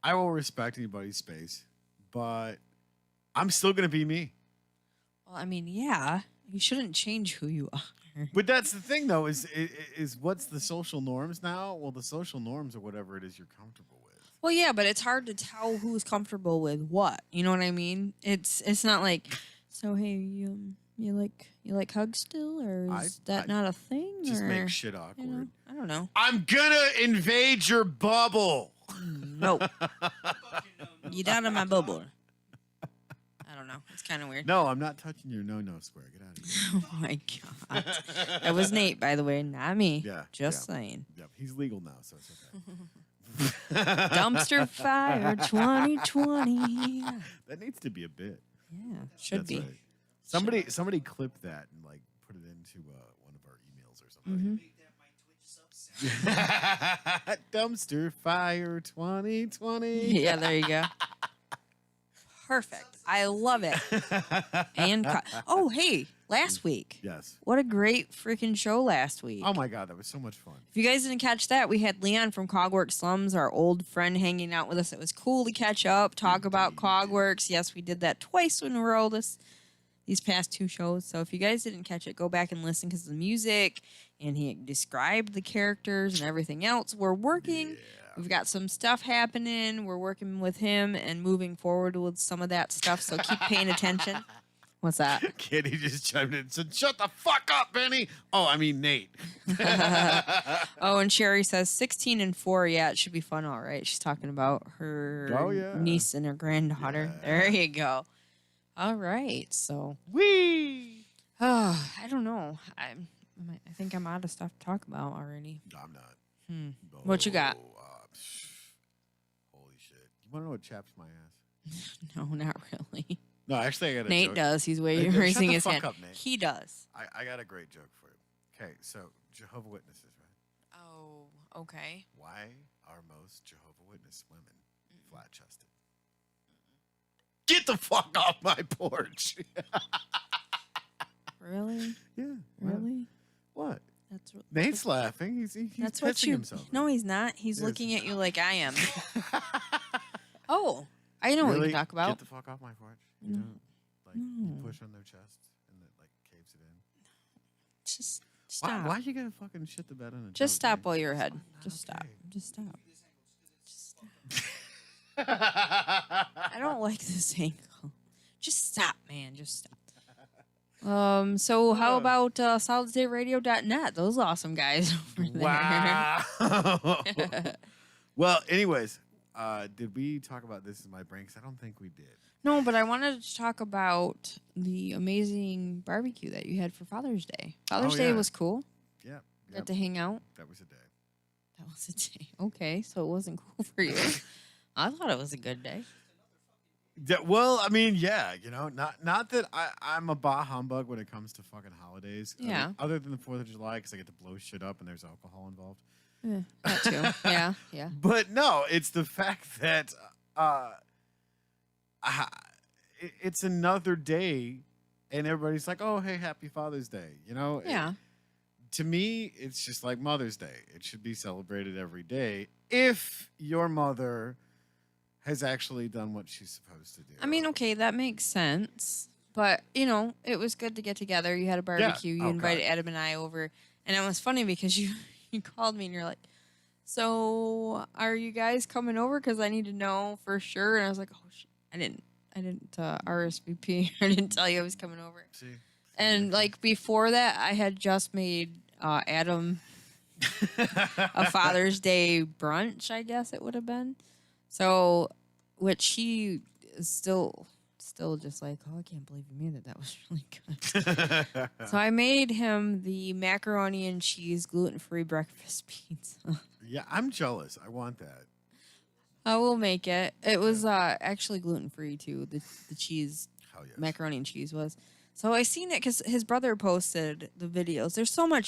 I will respect anybody's space, but I'm still going to be me. Well, I mean, yeah. You shouldn't change who you are. But that's the thing, though, is what's the social norms now? Well, the social norms are whatever it is you're comfortable with. Well, yeah, but it's hard to tell who's comfortable with what. You know what I mean? It's not like, so hey, you like hugs still, or is that not a thing? Just or, make shit awkward. You know, I don't know. I'm gonna invade your bubble. No, get out of my bubble. I don't know. It's kind of weird. No, I'm not touching your no square. Get out of here. Oh my god, that was Nate, by the way, not me. Yeah, just saying. Yep, he's legal now, so it's okay. Dumpster fire 2020. That needs to be a bit. Yeah, should That's be. Right. Somebody clip that and like put it into one of our emails or something. Dumpster fire 2020. Yeah, there you go. Perfect. I love it. And oh, hey, last week. Yes. What a great freaking show last week. Oh my god, that was so much fun. If you guys didn't catch that, we had Leon from Cogworks Slums, our old friend, hanging out with us. It was cool to catch up, talk about Cogworks. Yes, we did that twice in a row these past 2 shows. So if you guys didn't catch it, go back and listen because the music and he described the characters and everything else. We're working. Yeah. We've got some stuff happening. We're working with him and moving forward with some of that stuff. So keep paying attention. What's that? Kitty just chimed in and said, "Shut the fuck up, Benny." Oh, I mean Nate. Oh, and Sherry says 16 and 4. Yeah, it should be fun. All right. She's talking about her niece and her granddaughter. Yeah. There you go. All right. So, Wee. I don't know. I think I'm out of stuff to talk about already. I'm not. What you got? Holy shit. You want to know what chaps my ass? No, not really. No, actually, I got a Nate joke. does. He's Shut raising the his fuck hand. up, Nate. He does. I got a great joke for you. Okay, so Jehovah Witnesses, right? Oh, okay. Why are most Jehovah Witness women flat-chested? Get the fuck off my porch. Really? Yeah. Really? What? That's what. Nate's laughing. He's That's what pissing you. himself. No, he's not. He's Yes. looking at you like I am. Oh, I know what Really? you talk about. Get the fuck off my porch. You No. don't, like, you No. push on their chest and it, like, caves it in. Just stop. Why you gotta fucking shit the bed on a Just joke, stop Nate? while you're ahead. Not Just stop. okay. Just stop. Just stop. I don't like this angle. Just stop, man. Just stop. So how about solidstateradio.net? Those awesome guys over there. Wow. Well, anyways, did we talk about This Is My Brain? 'Cause I don't think we did. No, but I wanted to talk about the amazing barbecue that you had for Father's Day. Father's Day yeah. was cool. Yeah. Got to hang out. That was a day. That was a day. Okay, so it wasn't cool for you. I thought it was a good day. Well, I mean, yeah, you know, not that I'm a bah humbug when it comes to fucking holidays. Yeah. Other than the 4th of July, because I get to blow shit up and there's alcohol involved. That too. Yeah, yeah. But no, it's the fact that it's another day, and everybody's like, "Oh, hey, happy Father's Day," you know? Yeah. To me, it's just like Mother's Day. It should be celebrated every day if your mother has actually done what she's supposed to do. I mean, okay, that makes sense. But, you know, it was good to get together. You had a barbecue. You Oh, invited God. Adam and I over. And it was funny because you called me and you're like, so are you guys coming over? Because I need to know for sure. And I was like, oh, shit. I didn't RSVP. I didn't tell you I was coming over. See? And, like, before that, I had just made Adam a Father's Day brunch, I guess it would have been. So, which he is still just like, oh, I can't believe you made it. That was really good. So I made him the macaroni and cheese gluten-free breakfast pizza. Yeah, I'm jealous. I want that. I will make it. It was actually gluten-free too. The cheese, Hell yes. macaroni and cheese was. So I seen it because his brother posted the videos. There's so many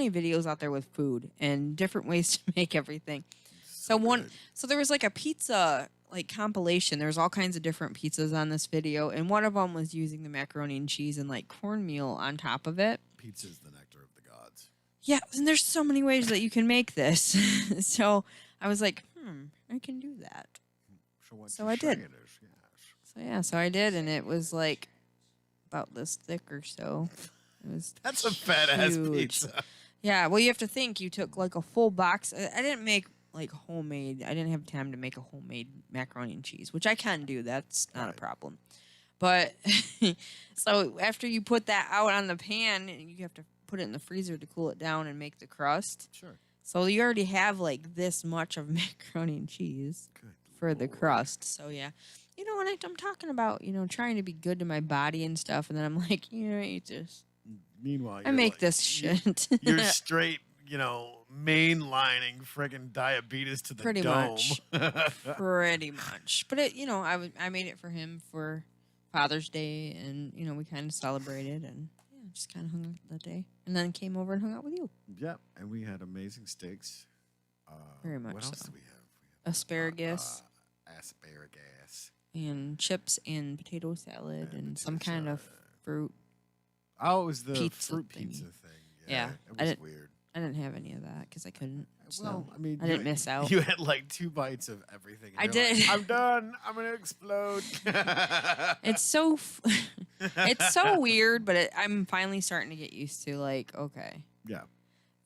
videos out there with food and different ways to make everything. So good. so there was like a pizza like compilation. There's all kinds of different pizzas on this video, and one of them was using the macaroni and cheese and like cornmeal on top of it. Pizza's the nectar of the gods. Yeah, and there's so many ways that you can make this. So I was like, I can do that. So, what So you I say did. it is, yes. So yeah, so I did, and it was like about this thick or so. It was That's a fat ass huge. pizza. Yeah, well, you have to think you took like a full box. I didn't make like homemade. I didn't have time to make a homemade macaroni and cheese, which I can do. That's not a Right. problem. But so after you put that out on the pan, you have to put it in the freezer to cool it down and make the crust. Sure. So you already have like this much of macaroni and cheese Good for the Lord. crust. So yeah, when I'm talking about trying to be good to my body and stuff, and then I'm like, you just Meanwhile, I you're make like- this shit. You're straight, mainlining friggin' diabetes to the Pretty dome. much. Pretty much. But I made it for him for Father's Day, and we kind of celebrated, and just kind of hung out that day, and then came over and hung out with you. Yep, and we had amazing steaks. Very much What else so. do we have? We have Asparagus asparagus. and chips and potato salad and some potato kind of salad. fruit. Oh, it was the Pizza fruit thingy. pizza thing. Yeah, it I was didn't- weird. I didn't have any of that because I couldn't. So Well, I mean, I didn't miss out. You had like 2 bites of everything. and I you're like, did. I'm done. I'm gonna explode. It's so it's so weird, but I'm finally starting to get used to like, okay. Yeah.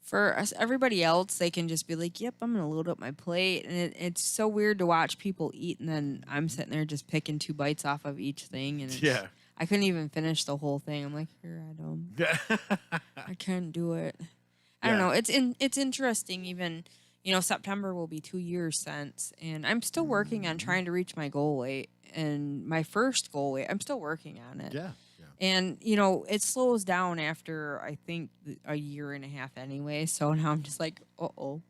For us, everybody else, they can just be like, "Yep, I'm gonna load up my plate," and it's so weird to watch people eat, and then I'm sitting there just picking 2 bites off of each thing, and it's, Yeah. I couldn't even finish the whole thing. I'm like, "Here, I don't, I can't do it." I don't Yeah. know. It's interesting. Even September will be 2 years since, and I'm still working on trying to reach my goal weight and my first goal weight. I'm still working on it. Yeah. And it slows down after I think a year and a half anyway. So now I'm just like, oh,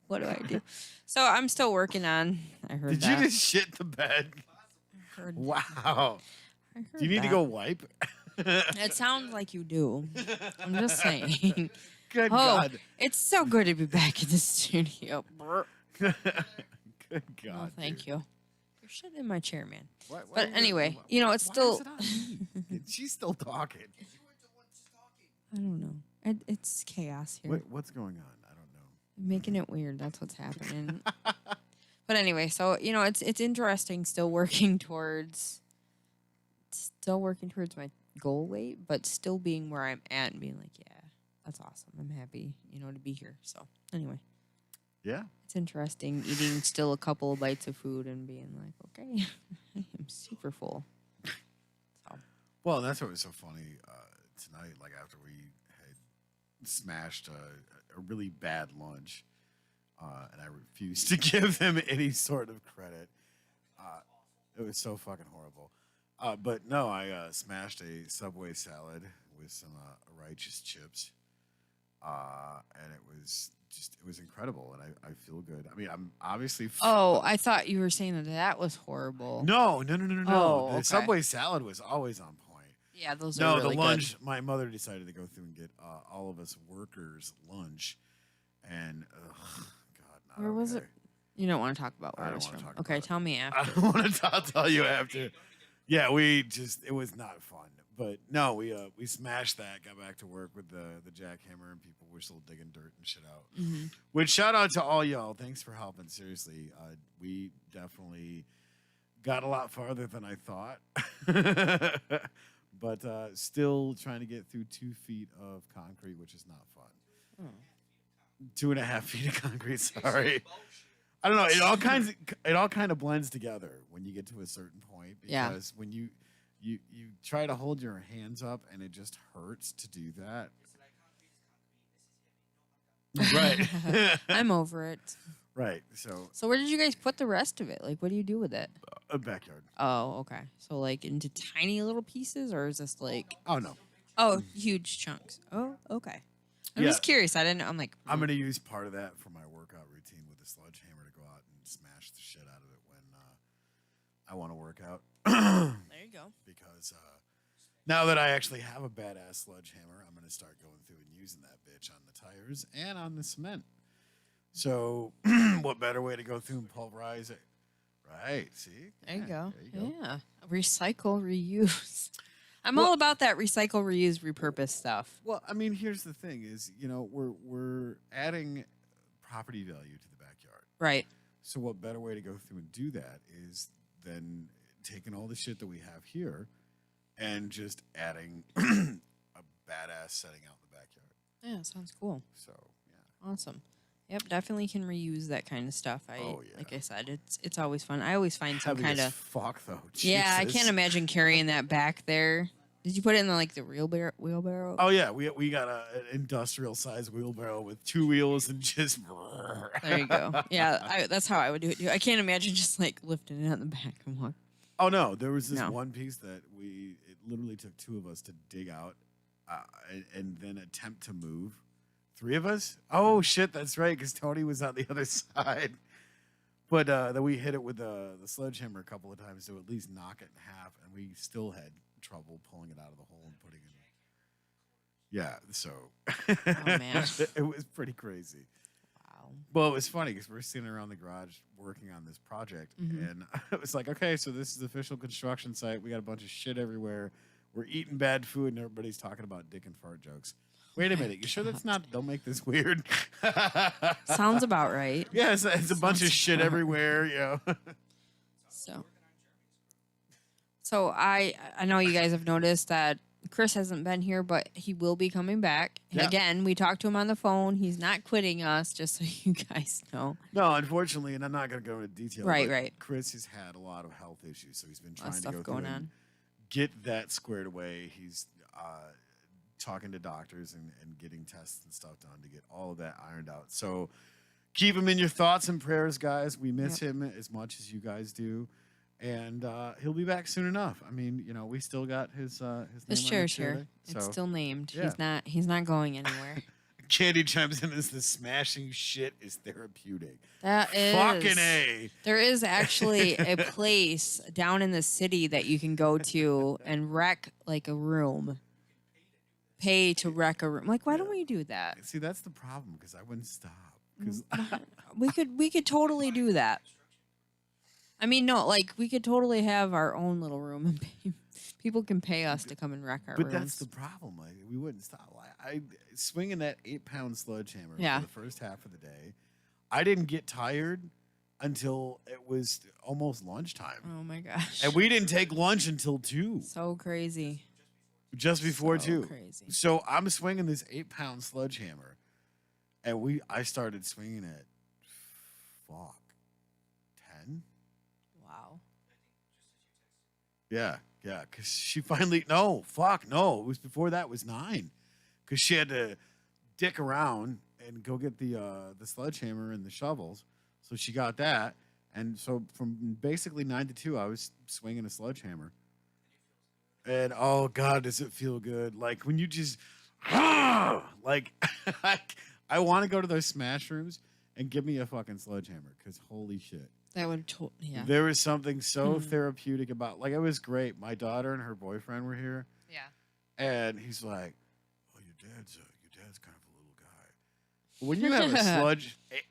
what do I do? So I'm still working on. I heard Did that. you just shit the bed? I heard, Wow. I heard Do you need to that. go wipe? It sounds like you do. I'm just saying. Good Oh, God. it's so good to be back in the studio. Good God. Oh, thank dude. you. You're shitting in my chair, man. Why But are you- anyway, it's why still. is it on me? She's still talking. I don't know. It's chaos here. What's going on? I don't know. Making it weird. That's what's happening. But anyway, so it's interesting. Still working towards my goal weight, but still being where I'm at and being like, yeah, that's awesome. I'm happy, to be here. So anyway, Yeah. it's interesting eating still a couple of bites of food and being like, okay, I am super full. So Well, that's what was so funny tonight. Like after we had smashed a really bad lunch, and I refused to give them any sort of credit. It was so fucking horrible. But no, I smashed a Subway salad with some righteous chips, and it was incredible, and I feel good. I mean, I'm obviously. Oh, I thought you were saying that was horrible. No. Oh, The okay. Subway salad was always on point. Yeah, those No, are really the lunch. good. My mother decided to go through and get all of us workers lunch, and God, not Where was okay. it? You don't want to talk about where I it don't was wanna from. talk Okay, about it. tell me after. I don't want to tell you after. Yeah, it was not fun. But no, we smashed that. Got back to work with the jackhammer, and people were still digging dirt and shit out. Mhm. Which shout out to all y'all. Thanks for helping. Seriously, we definitely got a lot farther than I thought. But still trying to get through 2 feet of concrete, which is not fun. 2.5 feet of concrete. Sorry. I don't know. It all kind of blends together when you get to a certain point, Yeah. because when you try to hold your hands up and it just hurts to do that. Right. I'm over it. Right. So So where did you guys put the rest of it? Like, what do you do with it? a backyard. Oh, okay. So like into tiny little pieces, or is this like Oh no. huge chunks? Oh, okay. I'm Yeah. just curious. I didn't. I'm like, I'm gonna use part of that for my workout routine with a sledgehammer to go out and smash the shit out of it when I want to work out. there you go. Because now that I actually have a badass sledgehammer, I'm going to start going through and using that bitch on the tires and on the cement. So, what better way to go through and pulverize it? Right. See? There you Yeah, go. There you go. Yeah. Recycle, reuse. I'm Well- all about that recycle, reuse, repurpose stuff. Well, I mean, here's the thing: is we're adding property value to the backyard. Right. So, what better way to go through and do that is than taking all the shit that we have here and just adding a badass setting out in the backyard. Yeah, sounds cool. So yeah. Awesome. Yep, definitely can reuse that kind of stuff. Oh, yeah. Like I said, it's always fun. I always find some Heavy kind as of fuck though. yeah. I Jesus. can't imagine carrying that back there. Did you put it in the wheelbarrow? Oh yeah, we got an industrial size wheelbarrow with 2 wheels and just. There you go. Yeah, that's how I would do it too. I can't imagine just like lifting it on the back and walk. Oh no, there was this No. one piece that it literally took 2 of us to dig out, and then attempt to move. 3 of us? Oh shit, that's right, because Tony was on the other side. But then we hit it with the sledgehammer a couple of times to at least knock it in half, and we still had trouble pulling it out of the hole and putting it in. Yeah, so Oh, man. it was pretty crazy. Wow. Well, it was funny because we're sitting around the garage working on this project, Mhm. and it was like, okay, so this is the official construction site. We got a bunch of shit everywhere. We're eating bad food, and everybody's talking about dick and fart jokes. Wait a minute, you sure that's not? Don't make this weird. Sounds about right. Yeah, it's a bunch of Sounds shit about everywhere. You know. So I know you guys have noticed that Chris hasn't been here, but he will be coming back. And Yeah. again, we talked to him on the phone. He's not quitting us, just so you guys know. No, unfortunately, and I'm not going to go into detail. Right, but right. Chris has had a lot of health issues, so he's been A lot trying of to stuff go going through on. and get that squared away. He's talking to doctors and getting tests and stuff done to get all of that ironed out. So keep him in your thoughts and prayers, guys. We miss him as much as you guys do. And he'll be back soon enough. I mean, you know, we still got his name on the chair's chair here. there, It's so. still named. yeah. He's not going anywhere. Candy chimes in as the smashing shit is therapeutic. That is Fucking A. There is actually a place down in the city that you can go to and wreck like a room. Pay to wreck a room. Like, why don't we do that? See, that's the problem because I wouldn't stop. Because We could totally do that. I mean, no, like we could totally have our own little room and people can pay us to come and wreck our But rooms. that's the problem. Like, we wouldn't stop. I swinging that 8-pound sledgehammer Yeah. for the first half of the day. I didn't get tired until it was almost lunchtime, Oh my gosh. and we didn't take lunch until 2, So crazy. just before So 2. crazy. So I'm swinging this 8-pound sledgehammer, and I started swinging it. Fuck, 10. Wow. Yeah, because she finally no, it was before that, it was 9, because she had to dick around and go get the sledgehammer and the shovels, so she got that, and so from basically 9 to 2, I was swinging a sledgehammer, and oh god, does it feel good? Like when you just like I want to go to those smash rooms and give me a fucking sledgehammer, because holy shit. That would yeah. There was something so Mhm. therapeutic about, like, it was great. My daughter and her boyfriend were here, Yeah. and he's like, "Oh, your dad's kind of a little guy." When you have a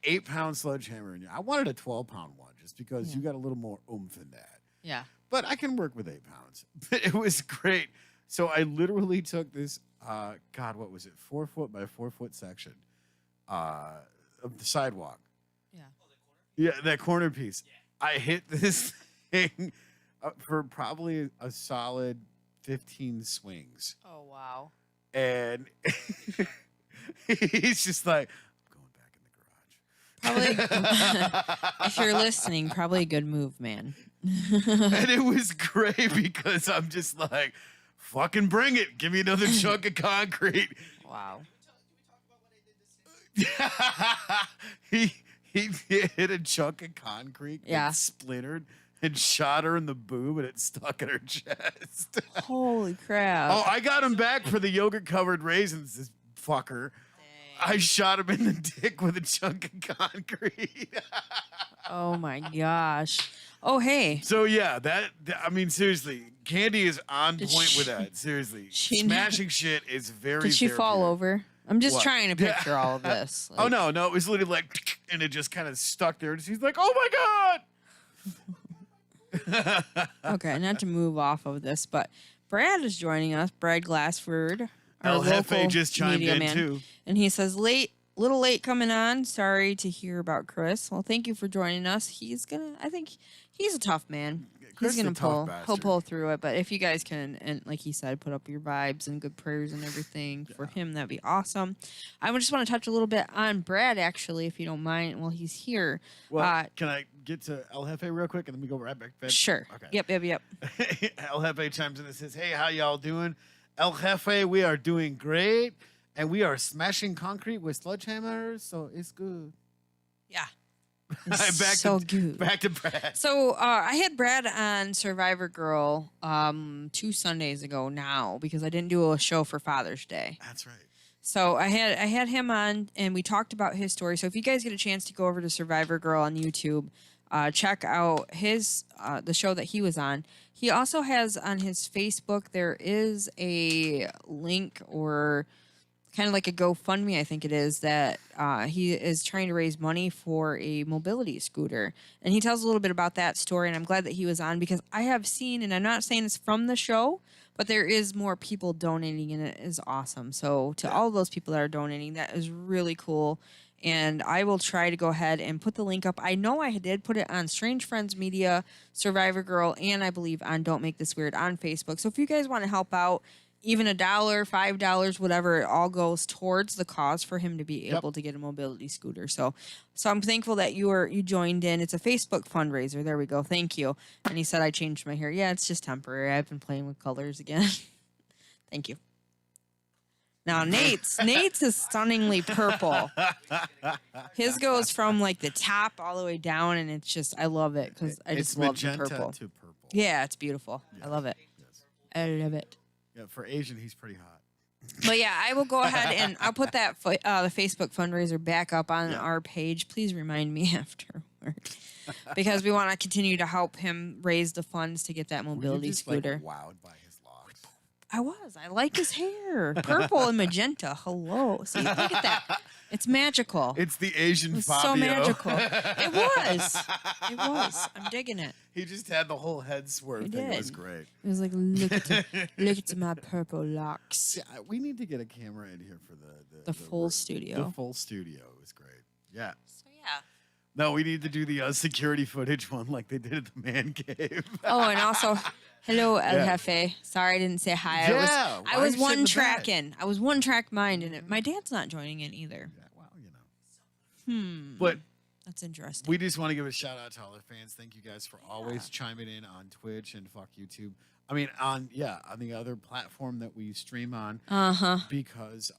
8-pound sledgehammer in you, I wanted a 12-pound one just because you got a little more oomph in that. Yeah. But I can work with 8 pounds. But it was great. So I literally took this, God, what was it, 4 foot by 4 foot section of the sidewalk. Yeah. Yeah, that corner piece. I hit this thing for probably a solid 15 swings. Oh wow. And he's just like, I'm going back in the garage. Probably if you're listening, probably a good move, man. And it was great because I'm just like, fucking bring it. Give me another chunk of concrete. Wow. he hit a chunk of concrete, Yeah. it splintered, and shot her in the boob, and it stuck in her chest. Holy crap. Oh, I got him back for the yogurt-covered raisins, this fucker. I shot him in the dick with a chunk of concrete. Oh my gosh. Oh hey. So yeah, I mean, seriously, Candy is on Did point she- with that. Seriously, she smashing shit is very. Did she fall therapeutic. over? I'm just What? trying to Yeah. picture all of this. Oh Like, no, it was literally like, and it just kind of stuck there. And she's like, "Oh my god!" Okay, not to move off of this, but Brad is joining us. Brad Glassford, our El Jefe local just chimed media in man, too. and he says, little late coming on. Sorry to hear about Chris. Well, thank you for joining us. I think he's a tough man. Chris He's gonna the tough pull. bastard. He'll pull through it. But if you guys can, and like he said, put up your vibes and good prayers and everything for him, that'd be awesome. I would just want to touch a little bit on Brad, actually, if you don't mind, while he's here. Well, can I get to El Jefe real quick, and then we go right back to bed? Sure. Okay. Yep. El Jefe chimes in and says, "Hey, how y'all doing? El Jefe, we are doing great, and we are smashing concrete with sledgehammers, so it's good." Yeah. Good. Back to Brad. So I had Brad on Survivor Girl 2 Sundays ago now because I didn't do a show for Father's Day. That's right. So I had him on and we talked about his story. So if you guys get a chance to go over to Survivor Girl on YouTube, check out his the show that he was on. He also has on his Facebook, there is a link or kind of like a GoFundMe, I think it is, that he is trying to raise money for a mobility scooter. And he tells a little bit about that story, and I'm glad that he was on because I have seen, and I'm not saying it's from the show, but there is more people donating, and it is awesome. So to all those people that are donating, that is really cool. And I will try to go ahead and put the link up. I know I did put it on Strange Friends Media, Survivor Girl, and I believe on Don't Make This Weird on Facebook. So if you guys want to help out, even $1, $5, whatever, it all goes towards the cause for him to be able to get a mobility scooter. So I'm thankful that you joined in. It's a Facebook fundraiser. There we go. Thank you. And he said I changed my hair. Yeah, it's just temporary. I've been playing with colors again. Thank you. Now Nate's is stunningly purple. His goes from like the top all the way down, and it's just I love it because I just love the purple. To purple. Yeah, it's beautiful. Yes. I love it. Yes. I love it. Yeah, for Asian, he's pretty hot. But yeah, I will go ahead and I'll put that the Facebook fundraiser back up on our page. Please remind me afterward because we want to continue to help him raise the funds to get that mobility scooter. Like, wowed by his locks. I like his hair, purple and magenta. Hello, see, look at that. It's magical. It's the Asian It was Fabio. so magical. It was. I'm digging it. He just had the whole head swerve thing. It was great. It was like, look at my purple locks. Yeah, we need to get a camera in here for The full studio. The full studio is great. Yeah. So yeah. No, we need to do the security footage one like they did at the man cave. Oh, and also, hello, El Jefe. Sorry I didn't say hi. Yeah, I was one tracking. I was one track mind, and my dad's not joining in either. Yeah, well, you know. Hmm. But that's interesting. we just want to give a shout out to all our fans. Thank you guys for always chiming in on Twitch and fuck YouTube. I mean, on the other platform that we stream on. Because,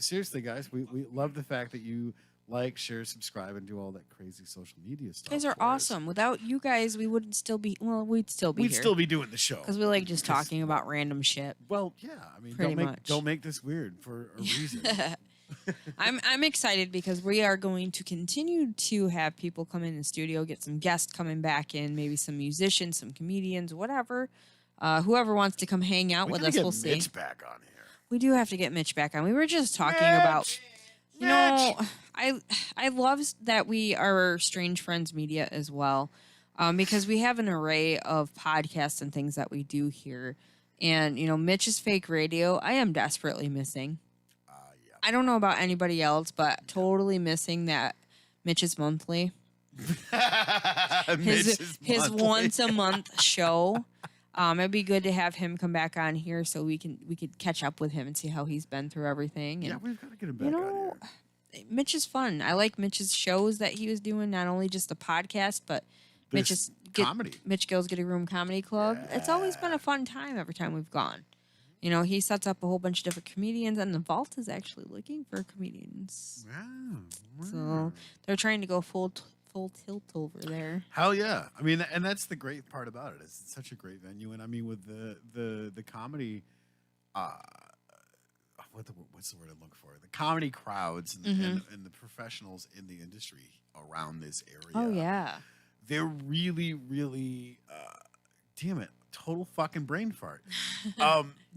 seriously, guys, we love the fact that you like, share, subscribe, and do all that crazy social media stuff. You guys are awesome. Without you guys, we wouldn't still be. Well, we'd still be. We'd here. still be doing the show because we like just talking about random shit. Well, yeah. I mean, don't make this weird for a reason. I'm excited because we are going to continue to have people come in the studio, get some guests coming back in, maybe some musicians, some comedians, whatever. Whoever wants to come hang out with us, we'll see. Mitch back on here. We do have to get Mitch back on. We were just talking about. You know, I love that we are Strange Friends Media as well, because we have an array of podcasts and things that we do here. And, Mitch's Fake Radio, I am desperately missing. Yeah. I don't know about anybody else, but totally missing that Mitch's Monthly. His once a month show. It'd be good to have him come back on here so we could catch up with him and see how he's been through everything. And, we've got to get him back on here. Mitch is fun. I like Mitch's shows that he was doing, not only just the podcast, but comedy. Mitch Gill's Getting Room Comedy Club. Yeah. It's always been a fun time every time we've gone. He sets up a whole bunch of different comedians, and the Vault is actually looking for comedians. Wow. So they're trying to go full tilt over there. Hell yeah. I mean, and that's the great part about it. It's such a great venue. And I mean, with the comedy, what's the word I look for? The comedy crowds and the professionals in the industry around this area. Oh, yeah. They're really, really, damn it, total fucking brain fart.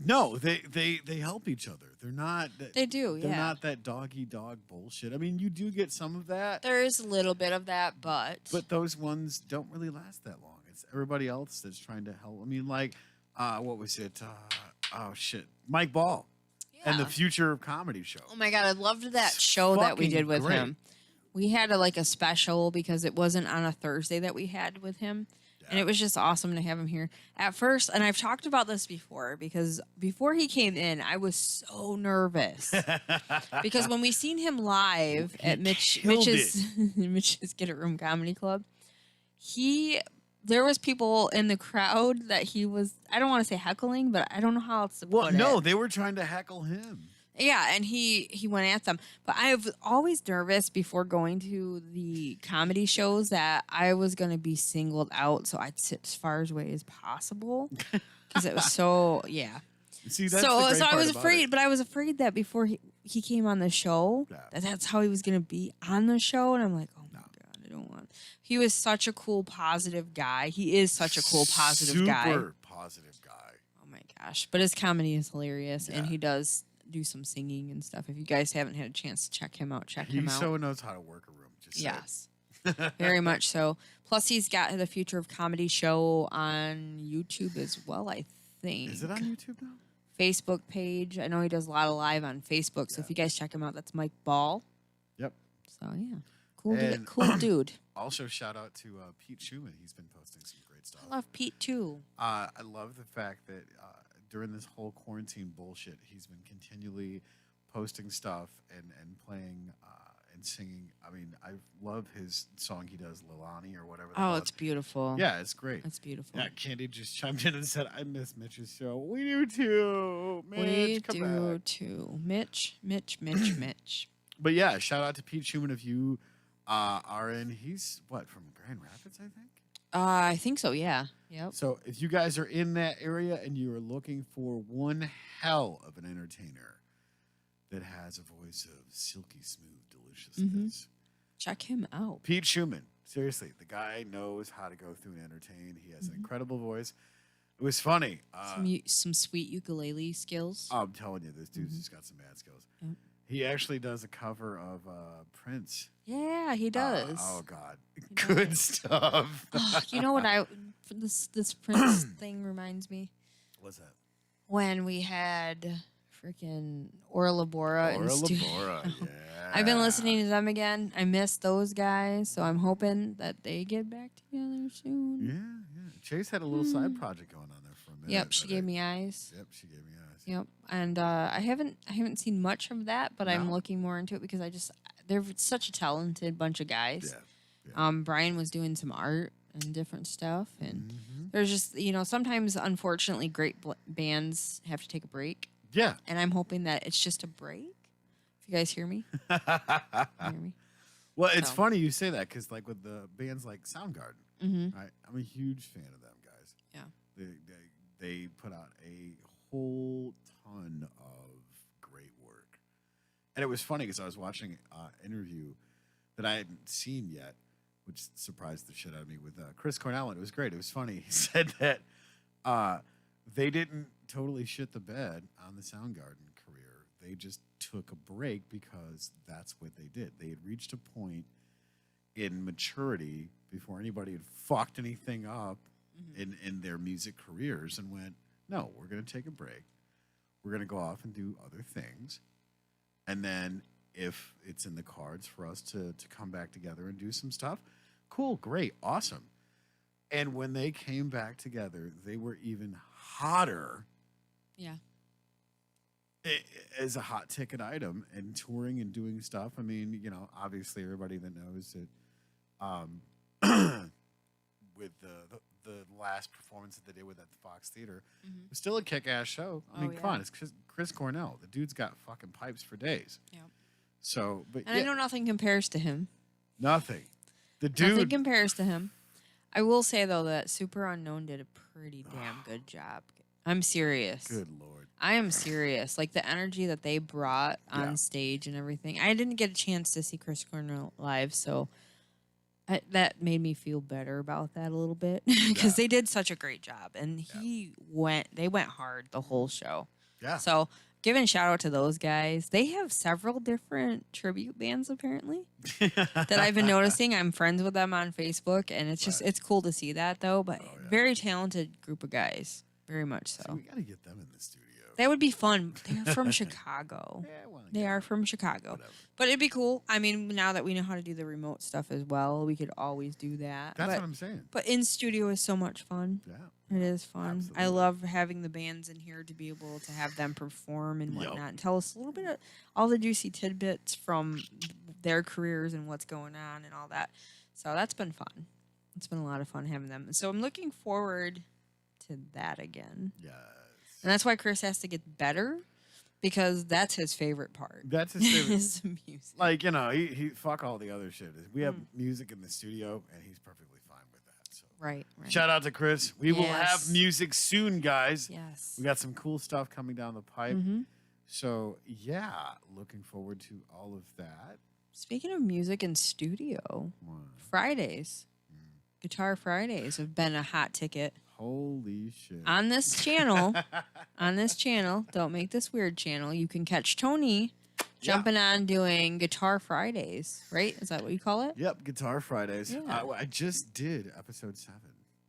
No, they help each other. They're not. They do, They're not that dog-eat-dog bullshit. I mean, you do get some of that. There is a little bit of that, but those ones don't really last that long. It's everybody else that's trying to help. I mean, like, what was it? Mike Ball. And the Future of Comedy show. Oh my God, I loved that show that we did with him. We had a special because it wasn't on a Thursday that we had with him. And it was just awesome to have him here. At first, and I've talked about this before, because before he came in, I was so nervous. Because when we seen him live at Mitch's Mitch's Get It Room Comedy Club, there was people in the crowd that he was, I don't want to say heckling, but I don't know how else to put it. They were trying to heckle him. Yeah, and he went at them. But I was always nervous before going to the comedy shows that I was going to be singled out, so I'd sit as far away as possible because it was so, yeah. See, that's so the great I part was about afraid, it. but I was afraid that before he came on the show, that's how he was going to be on the show, and I'm like, oh my God, I don't want. He was such a cool, positive guy. He is such a cool, positive guy. Super positive guy. Oh my gosh, but his comedy is hilarious, and he does do some singing and stuff. If you guys haven't had a chance to check him out, check him out. He so knows how to work a room. Yes, very much so. Plus, he's got the Future of Comedy show on YouTube as well, I think. Is it on YouTube now? Facebook page. I know he does a lot of live on Facebook, so if you guys check him out, that's Mike Ball. Yep. So, yeah. Cool dude. Also, shout out to Pete Schumann. He's been posting some great stuff. I love Pete, too. I love the fact that during this whole quarantine bullshit, he's been continually posting stuff and playing and singing. I mean, I love his song he does, Lilani or whatever. Oh, it's beautiful. Yeah, it's great. It's beautiful. Yeah, Candy just chimed in and said, I miss Mitch's show. We do too. Mitch, we come do back. too. Mitch. But yeah, shout out to Pete Schumann if you are in. He's, from Grand Rapids, I think? I think so, yeah. Yep. So if you guys are in that area and you are looking for one hell of an entertainer that has a voice of silky smooth deliciousness, check him out. Pete Schumann. Seriously, the guy knows how to go through and entertain. He has an incredible voice. It was funny. Some sweet ukulele skills. I'm telling you, this dude's just got some mad skills. Yep. He actually does a cover of Prince. Yeah, he does. Oh God, good stuff. You know what this Prince thing reminds me? What's that? When we had freaking Orla Bora in studio. Bora, yeah. I've been listening to them again. I miss those guys, so I'm hoping that they get back together soon. Yeah. Chase had a little side project going on there for a minute. Yep, she gave me eyes. Yep, she gave me eyes. Yep, and I haven't seen much of that, but I'm looking more into it because they're such a talented bunch of guys. Yeah. Brian was doing some art and different stuff, and there's just sometimes unfortunately great bands have to take a break. Yeah, and I'm hoping that it's just a break. If you guys hear me, Well, it's funny you say that because like with the bands like Soundgarden, right? I'm a huge fan of them guys. Yeah, they put out a whole ton of great work, and it was funny because I was watching an interview that I hadn't seen yet, which surprised the shit out of me with Chris Cornell, and it was great. It was funny. He said that they didn't totally shit the bed on the Soundgarden career. They just took a break because that's what they did. They had reached a point in maturity before anybody had fucked anything up in their music careers and went, no, we're going to take a break. We're going to go off and do other things. And then if it's in the cards for us to come back together and do some stuff, cool, great, awesome. And when they came back together, they were even hotter. Yeah. As a hot ticket item and touring and doing stuff. I mean, obviously everybody that knows that with the last performance that they did with at the Fox Theater, it was still a kick-ass show. I mean, come on, it's Chris Cornell. The dude's got fucking pipes for days. Yeah. So, but and I know nothing compares to him. Nothing. The dude. Nothing compares to him. I will say though that Super Unknown did a pretty damn good job. I'm serious. Good Lord. I am serious. Like the energy that they brought on stage and everything. I didn't get a chance to see Chris Cornell live, so that made me feel better about that a little bit because they did such a great job, and they went hard the whole show. Yeah. So giving a shout out to those guys. They have several different tribute bands apparently that I've been noticing. I'm friends with them on Facebook, and it's just it's cool to see that though. But very talented group of guys, very much so. See, we got to get them in the studio. That would be fun. They're from Chicago. Yeah, well, They yeah, are from Chicago. whatever. But it'd be cool. I mean, now that we know how to do the remote stuff as well, we could always do that. That's but, what I'm saying. But in studio is so much fun. Yeah. It is fun. I Absolutely. love having the bands in here to be able to have them perform and Yep. whatnot and tell us a little bit of all the juicy tidbits from their careers and what's going on and all that. So that's been fun. It's been a lot of fun having them. So I'm looking forward to that again. Yes. And that's why Chris has to get better because that's his favorite part. That's his favorite. is the music. Like, he fuck all the other shit. We have Mm. music in the studio, and he's perfectly fine with that. So Right. shout out to Chris. We will have Yes. music soon, guys. Yes. We got some cool stuff coming down the pipe. Mm-hmm. So yeah, looking forward to all of that. Speaking of music and studio, Fridays, Guitar Fridays have been a hot ticket Holy shit. on this channel. On this channel, don't make this weird channel. You can catch Tony jumping on doing Guitar Fridays, right? Is that what you call it? Yep, Guitar Fridays. Yeah. I just did episode 7,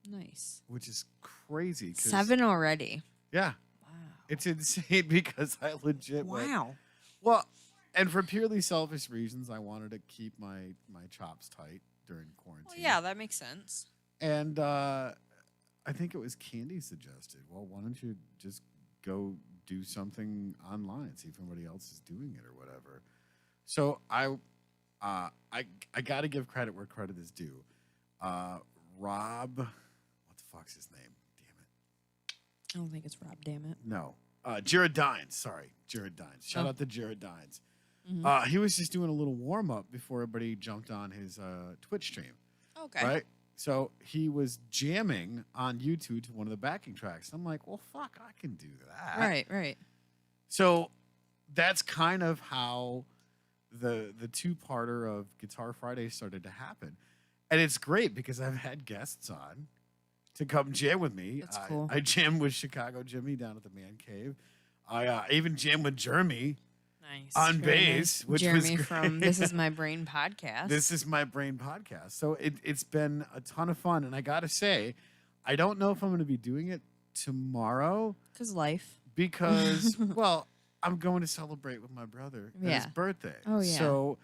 Nice. which is crazy. 'Cause- 7 already. Yeah, Wow. it's insane because I legit went, Wow. well, and for purely selfish reasons, I wanted to keep my chops tight during quarantine. Well, yeah, that makes sense. And I think it was Candy suggested, well, why don't you just go do something online, see if anybody else is doing it or whatever. So I got to give credit where credit is due. Rob, what the fuck's his name? Damn it. I don't think it's Rob, damn it. No. Jared Dines. Sorry. Jared Dines. Shout out to Jared Dines. Mhm. He was just doing a little warm up before everybody jumped on his Twitch stream. Okay. Right? So he was jamming on YouTube to one of the backing tracks. I'm like, well, fuck, I can do that. Right, right. So that's kind of how the two-parter of Guitar Friday started to happen. And it's great because I've had guests on to come jam with me. That's cool. I jammed with Chicago Jimmy down at the Man Cave. I even jammed with Jeremy Nice. on Very bass, nice. which Jeremy was from great. This Is My Brain podcast. This is my brain podcast. So it's been a ton of fun. And I got to say, I don't know if I'm going to be doing it tomorrow Because life. because, well, I'm going to celebrate with my brother at his Yeah. birthday. Oh, yeah. So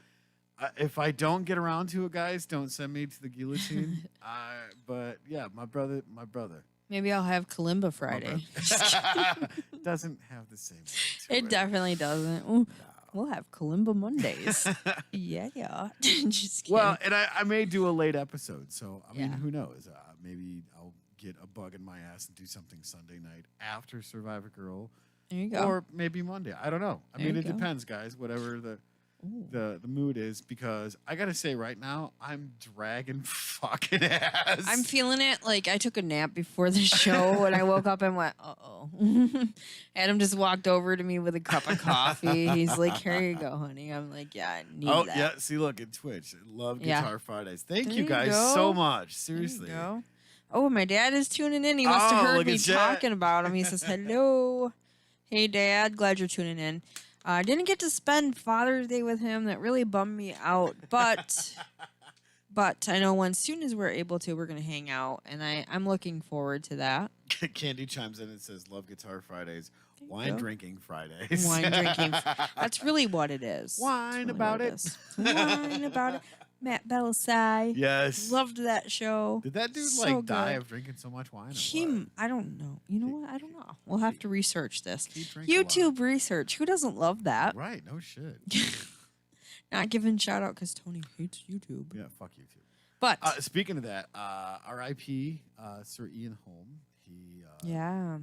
if I don't get around to it, guys, don't send me to the guillotine. But yeah, my brother. Maybe I'll have Kalimba my Friday. brother. Doesn't have the same. ring It to definitely doesn't. Ooh, we'll have Kalimba Mondays. yeah. Just kidding. Well, and I may do a late episode, so I mean, Yeah. who knows? Maybe I'll get a bug in my ass and do something Sunday night after Survivor Girl, there you go. or maybe Monday. I don't know. I There mean, you it go. depends, guys. Whatever the Ooh. mood is, because I gotta say, right now I'm dragging fucking ass. I'm feeling it. Like I took a nap before the show and I woke up and went, uh-oh. Adam just walked over to me with a cup of coffee. He's like, here you go, honey. I'm like, yeah, I need Oh that. yeah, see, look at Twitch. Love Yeah. Guitar Fridays. Thank There you you guys go. so much. There you Seriously. go. Oh, my dad is tuning in. He must have Oh, heard look me at that. talking about him. He says, hello. Hey, Dad. Glad you're tuning in. I didn't get to spend Father's Day with him. That really bummed me out. But I know as soon as we're able to, we're going to hang out. And I'm looking forward to that. Candy chimes in and says, "Love Guitar Fridays, There you wine go. drinking Fridays, Wine drinking. That's really what it is. Wine That's really about what it. is. Wine about it. Matt Belisai. Yes. Loved that show. Did that dude So die good. of drinking so much wine? or what? He, I don't know. You know what? I don't know. We'll have to research this. He drank a lot. YouTube research. Who doesn't love that? Right? No shit. Not giving shout out because Tony hates YouTube. Yeah. Fuck you too. But Speaking of that, R.I.P. Sir Ian Holm. He yeah,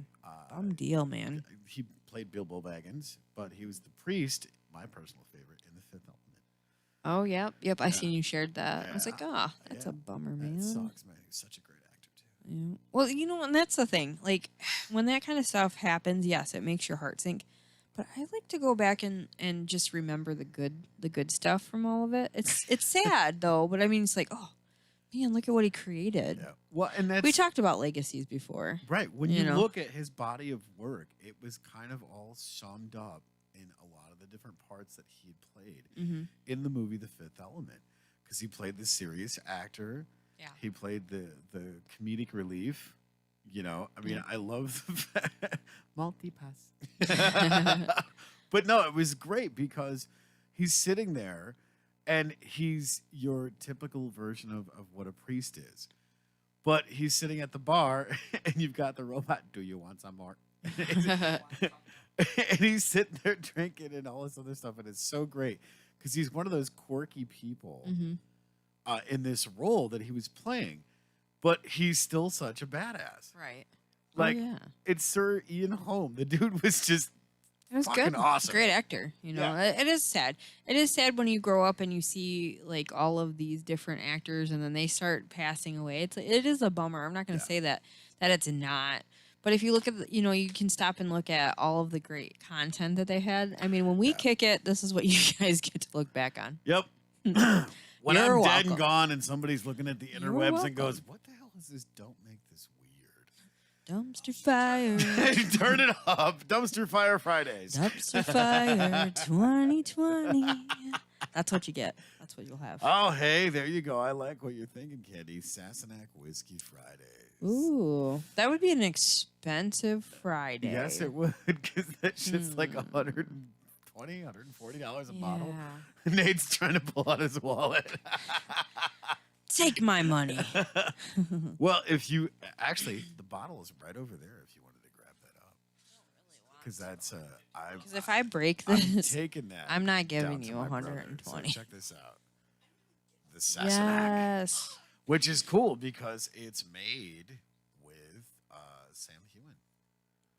bum deal, man. he played Bilbo Baggins, but he was the priest, my personal favorite, in The Fifth Element. Oh, yep. I seen you shared that. I was Yeah. like, that's Yeah. a bummer, man. That sucks, man. He's such a great actor too. Yeah. Well, you know, and that's the thing. Like, when that kind of stuff happens, yes, it makes your heart sink. But I like to go back and just remember the good stuff from all of it. It's sad though, but I mean, it's like, oh man, look at what he created. Yeah. Well, and that's We talked about legacies before. right. When you you know. look at his body of work, it was kind of all summed up in a lot of the different parts that he had played Mm-hmm. in the movie The Fifth Element, because he played the serious actor. Yeah. He played the comedic relief. You know, I mean, I love the multi-pass. But no, it was great because he's sitting there and he's your typical version of what a priest is. But he's sitting at the bar and you've got the robot. Do you want some more? And he's sitting there drinking and all this other stuff. And it's so great because he's one of those quirky people in this role that he was playing. But he's still such a badass. Right. Like, yeah. it's Sir Ian Holm. The dude was just It was fucking good. awesome. Great actor. You know, it is sad. It is sad when you grow up and you see like all of these different actors and then they start passing away. It is a bummer. I'm not going to say that it's not. But if you look at, you know, you can stop and look at all of the great content that they had. I mean, when we kick it, this is what you guys get to look back on. Yep. When You're I'm dead welcome. and gone and somebody's looking at the interwebs and goes, what the hell is this? Don't make this weird. Dumpster fire. Turn it up. Dumpster Fire Fridays. Dumpster fire 2020. That's what you get. That's what you'll have. Oh, hey, there you go. I like what you're thinking, Candy. Sassenach Whiskey Fridays. Ooh, that would be an expensive Friday. Yes, it would, because that shit's like $120, $140 a bottle. Nate's trying to pull out his wallet. Take my money. Well, if you actually, the bottle is right over there. If you wanted to grab that up, because that's Because if I break I'm this, taking that. I'm not down giving to you my brother. 120. So check this out. The Sassenach, Yes. which is cool because it's made with Sam Hewen.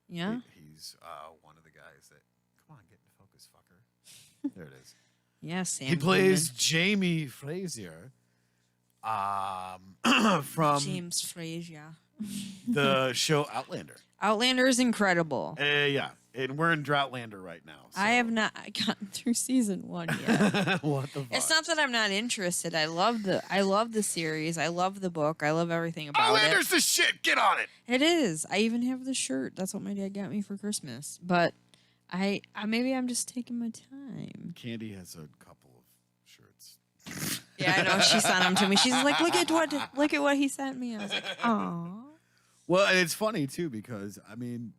Yeah. He's one of the guys that. Come on, get into focus, fucker. There it is. Yes. Sam He plays Newman. Jamie Frazier. From James Frazier. the show Outlander. Outlander is incredible. Yeah, and we're in Droughtlander right now. So. I have not gotten through season 1 yet. What the fuck? It's not that I'm not interested. I love the series. I love the book. I love everything about Outlander's the shit. Get on it. it. It is. I even have the shirt. That's what my dad got me for Christmas. But I maybe I'm just taking my time. Candy has a couple of shirts. Yeah, I know. She sent them to me. She's like, look at what he sent me. I was like, aw. Well, and it's funny too because I mean,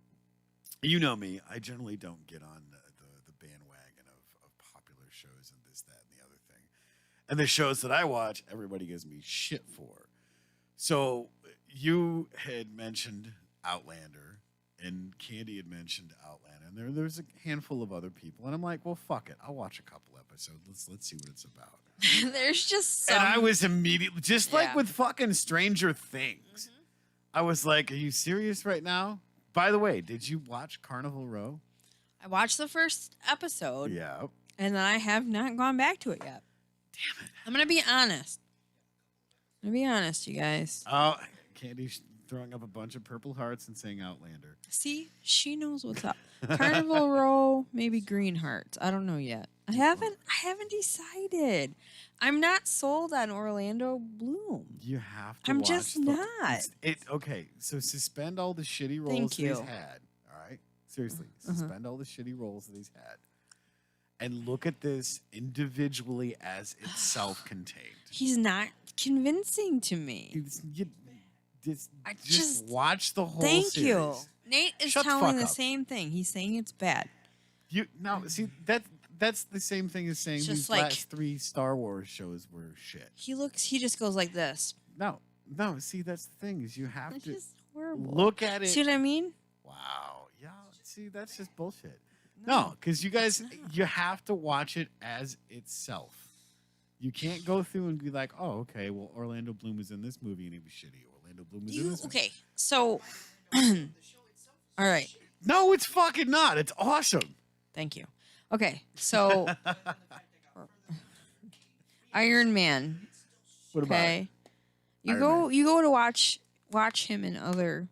you know me. I generally don't get on the bandwagon of popular shows and this, that, and the other thing. And the shows that I watch, everybody gives me shit for. So you had mentioned Outlander, and Candy had mentioned Outlander, and there's a handful of other people, and I'm like, well, fuck it, I'll watch a couple episodes. Let's see what it's about. There's just some. And I was immediately just like Yeah. with fucking Stranger Things. I was like, are you serious right now? By the way, did you watch Carnival Row? I watched the first episode, Yeah. and then I have not gone back to it yet. Damn it! I'm gonna be honest. You guys. Oh, Candy's throwing up a bunch of purple hearts and saying Outlander. See, she knows what's up. Carnival Row, maybe Green Hearts. I don't know yet. I haven't decided. I'm not sold on Orlando Bloom. You have to I'm watch just not. Okay, so suspend all the shitty roles Thank that he's you. had. All right? Seriously, suspend all the shitty roles that he's had. And look at this individually as it's self-contained. He's not convincing to me. You I just just- watch the whole Thank series. you. Nate is Shut the telling fuck the up. same thing. He's saying it's bad. See that's the same thing as saying It's these just like- last 3 Star Wars shows were shit. He just goes like this. No. See, that's the thing is you have It's to just horrible. look at it. See what I mean? Wow. Yeah. See, that's just bullshit. No, because you guys, you have to watch it as itself. You can't go through and be like, oh, okay, well, Orlando Bloom was in this movie and he was shitty. Orlando Bloom was in this movie. Okay, so all right. No, it's fucking not. It's awesome. Thank you. Okay, so Iron Man. What about Okay, it? you go to watch him in other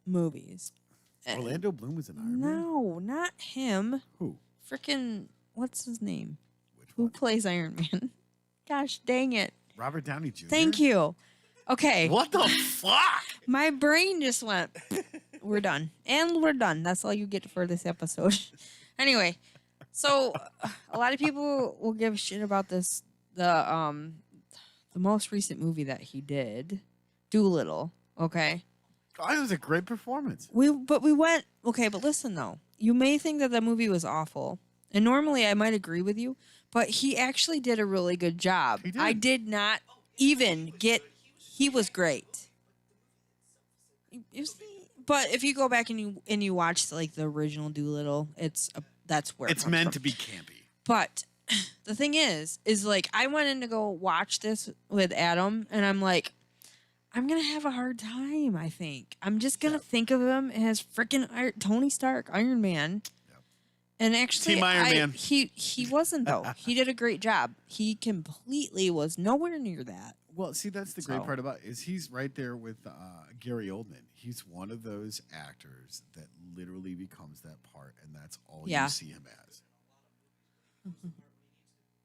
movies. Orlando Bloom was in Iron Man? No, not him. Who? Frickin' what's his name? Which Who one? plays Iron Man? Gosh dang it! Robert Downey Jr.? Thank you. Okay, What the fuck? my brain just went. We're done, and we're done. That's all you get for this episode. Anyway, so a lot of people will give shit about this. The most recent movie that he did, Doolittle. Okay. Oh, it was a great performance. We went okay, but listen though. You may think that the movie was awful. And normally I might agree with you, but he actually did a really good job. He did. I did not even get he was great. But if you go back and you watch like the original Doolittle, that's where It's comes meant from. to be campy. But the thing is like I went in to go watch this with Adam, and I'm like, I'm gonna have a hard time. I think I'm just gonna think of him as freaking Tony Stark, Iron Man. Yep. And actually, Team Iron Man. He wasn't though. He did a great job. He completely was nowhere near that. Well, see, that's the great So- part about it, is he's right there with Gary Oldman. He's one of those actors that literally becomes that part, and that's all Yeah. you see him as.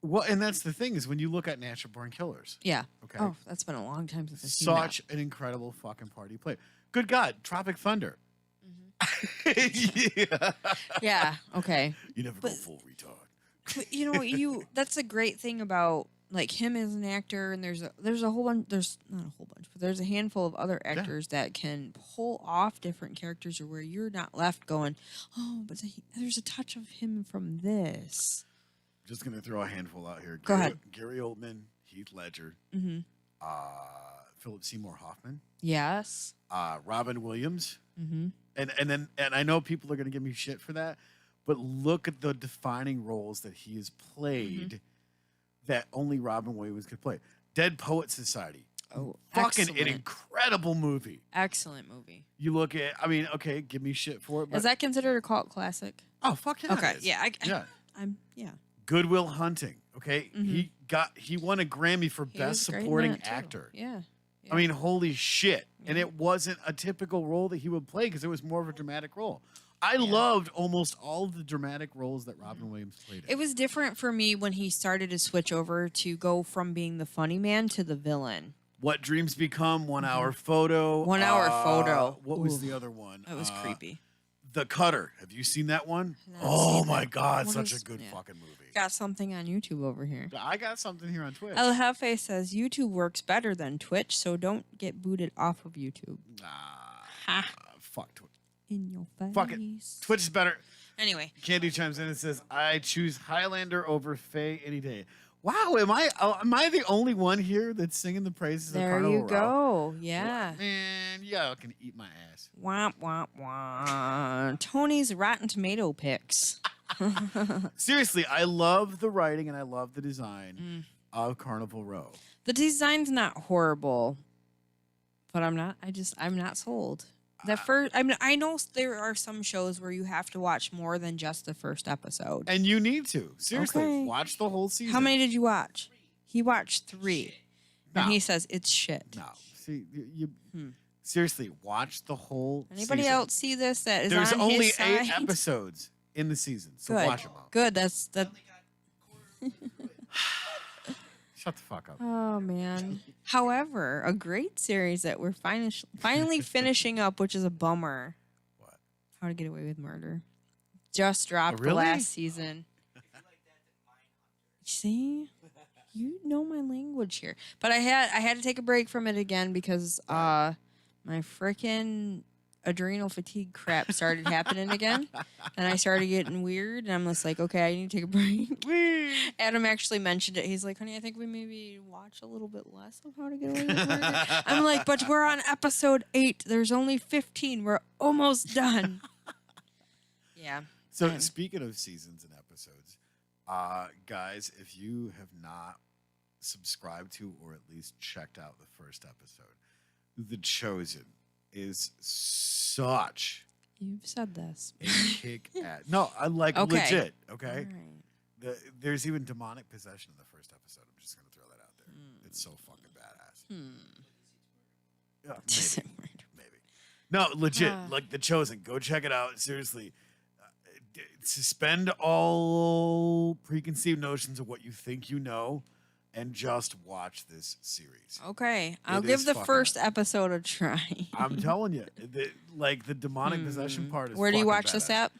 Well, and that's the thing is when you look at Natural Born Killers, Yeah. okay, Oh, that's been a long time since I've seen that. such an incredible fucking part he played. Good God, Tropic Thunder. Yeah. Yeah. Okay. You never go But- full retard. But that's a great thing about like him as an actor, and there's a whole bunch, there's not a whole bunch, but there's a handful of other actors that can pull off different characters, or where you're not left going, oh, but there's a touch of him from this. Just gonna throw a handful out here. Go ahead. Gary Oldman, Heath Ledger, Mm-hmm. Philip Seymour Hoffman, Yes. Robin Williams, Mm-hmm. and I know people are gonna give me shit for that, but look at the defining roles that he has played Mm-hmm. that only Robin Williams could play. Dead Poet Society. Oh, Fucking an excellent. incredible movie. Excellent movie. You look at, I mean, okay, give me shit for it, but Is that considered a cult classic? oh fuck yeah, it Okay. is. Yeah. yeah. Yeah. Goodwill Hunting. Okay, he won a Grammy for He Best was great in Supporting that, too. Actor. Yeah. I mean, holy shit! And it wasn't a typical role that he would play because it was more of a dramatic role. I loved almost all of the dramatic roles that Robin Williams played. In. It was different for me when he started to switch over to go from being the funny man to the villain. What Dreams Become, 1 Hour Photo. 1 Hour Photo. What was Ooh. the other one? That was creepy. The Cutter. Have you seen that one? I've Oh seen my that. God, What such is- a good yeah. fucking movie. Got something on YouTube over here. I got something here on Twitch. El Jefe says YouTube works better than Twitch, so don't get booted off of YouTube. Ha. Fuck Twitch. In your face. Fuck it. Twitch is better. Anyway, Candy chimes in and says, "I choose Highlander over Faye any day." Wow, am I the only one here that's singing the praises of there Carnival you Row? go. Yeah. Man, yeah, I can eat my ass. Womp, womp, womp. Tony's Rotten Tomato picks. Seriously, I love the writing and I love the design Mm. of Carnival Row. The design's not horrible, but I'm not sold. The first, I know there are some shows where you have to watch more than just the first episode. And you need to. Seriously, Okay. watch the whole season. How many did you watch? He watched 3. And No. he says it's shit. No. See, you seriously, watch the whole Anybody season. else see this that is There's on only his 8 side? episodes in the season, so Good. watch them all. Good. That's that. Shut the fuck up. Oh man. However, a great series that we're finally finishing up, which is a bummer. What? How to Get Away with Murder. Just dropped the really? last season. See, you know my language here, but I had to take a break from it again because my freaking adrenal fatigue crap started happening again, and I started getting weird, and I'm just like, okay, I need to take a break. Whee! Adam actually mentioned it. He's like, honey, I think we maybe watch a little bit less of How to Get Away with Murder. I'm like, but we're on episode 8. There's only 15. We're almost done. Yeah. So And- speaking of seasons and episodes, guys, if you have not subscribed to or at least checked out the first episode, The Chosen is such You've said this. a kick ass. No, I like Okay. legit. All Okay, right. there's even demonic possession in the first episode. I'm just gonna throw that out there. It's so fucking badass. Yeah, maybe. No, legit. Like The Chosen. Go check it out. Seriously. Suspend all preconceived notions of what you think you know and just watch this series. Okay. I'll It give is the fucking- first episode a try. I'm telling you, the demonic possession part is Where do you fucking watch this badass. at?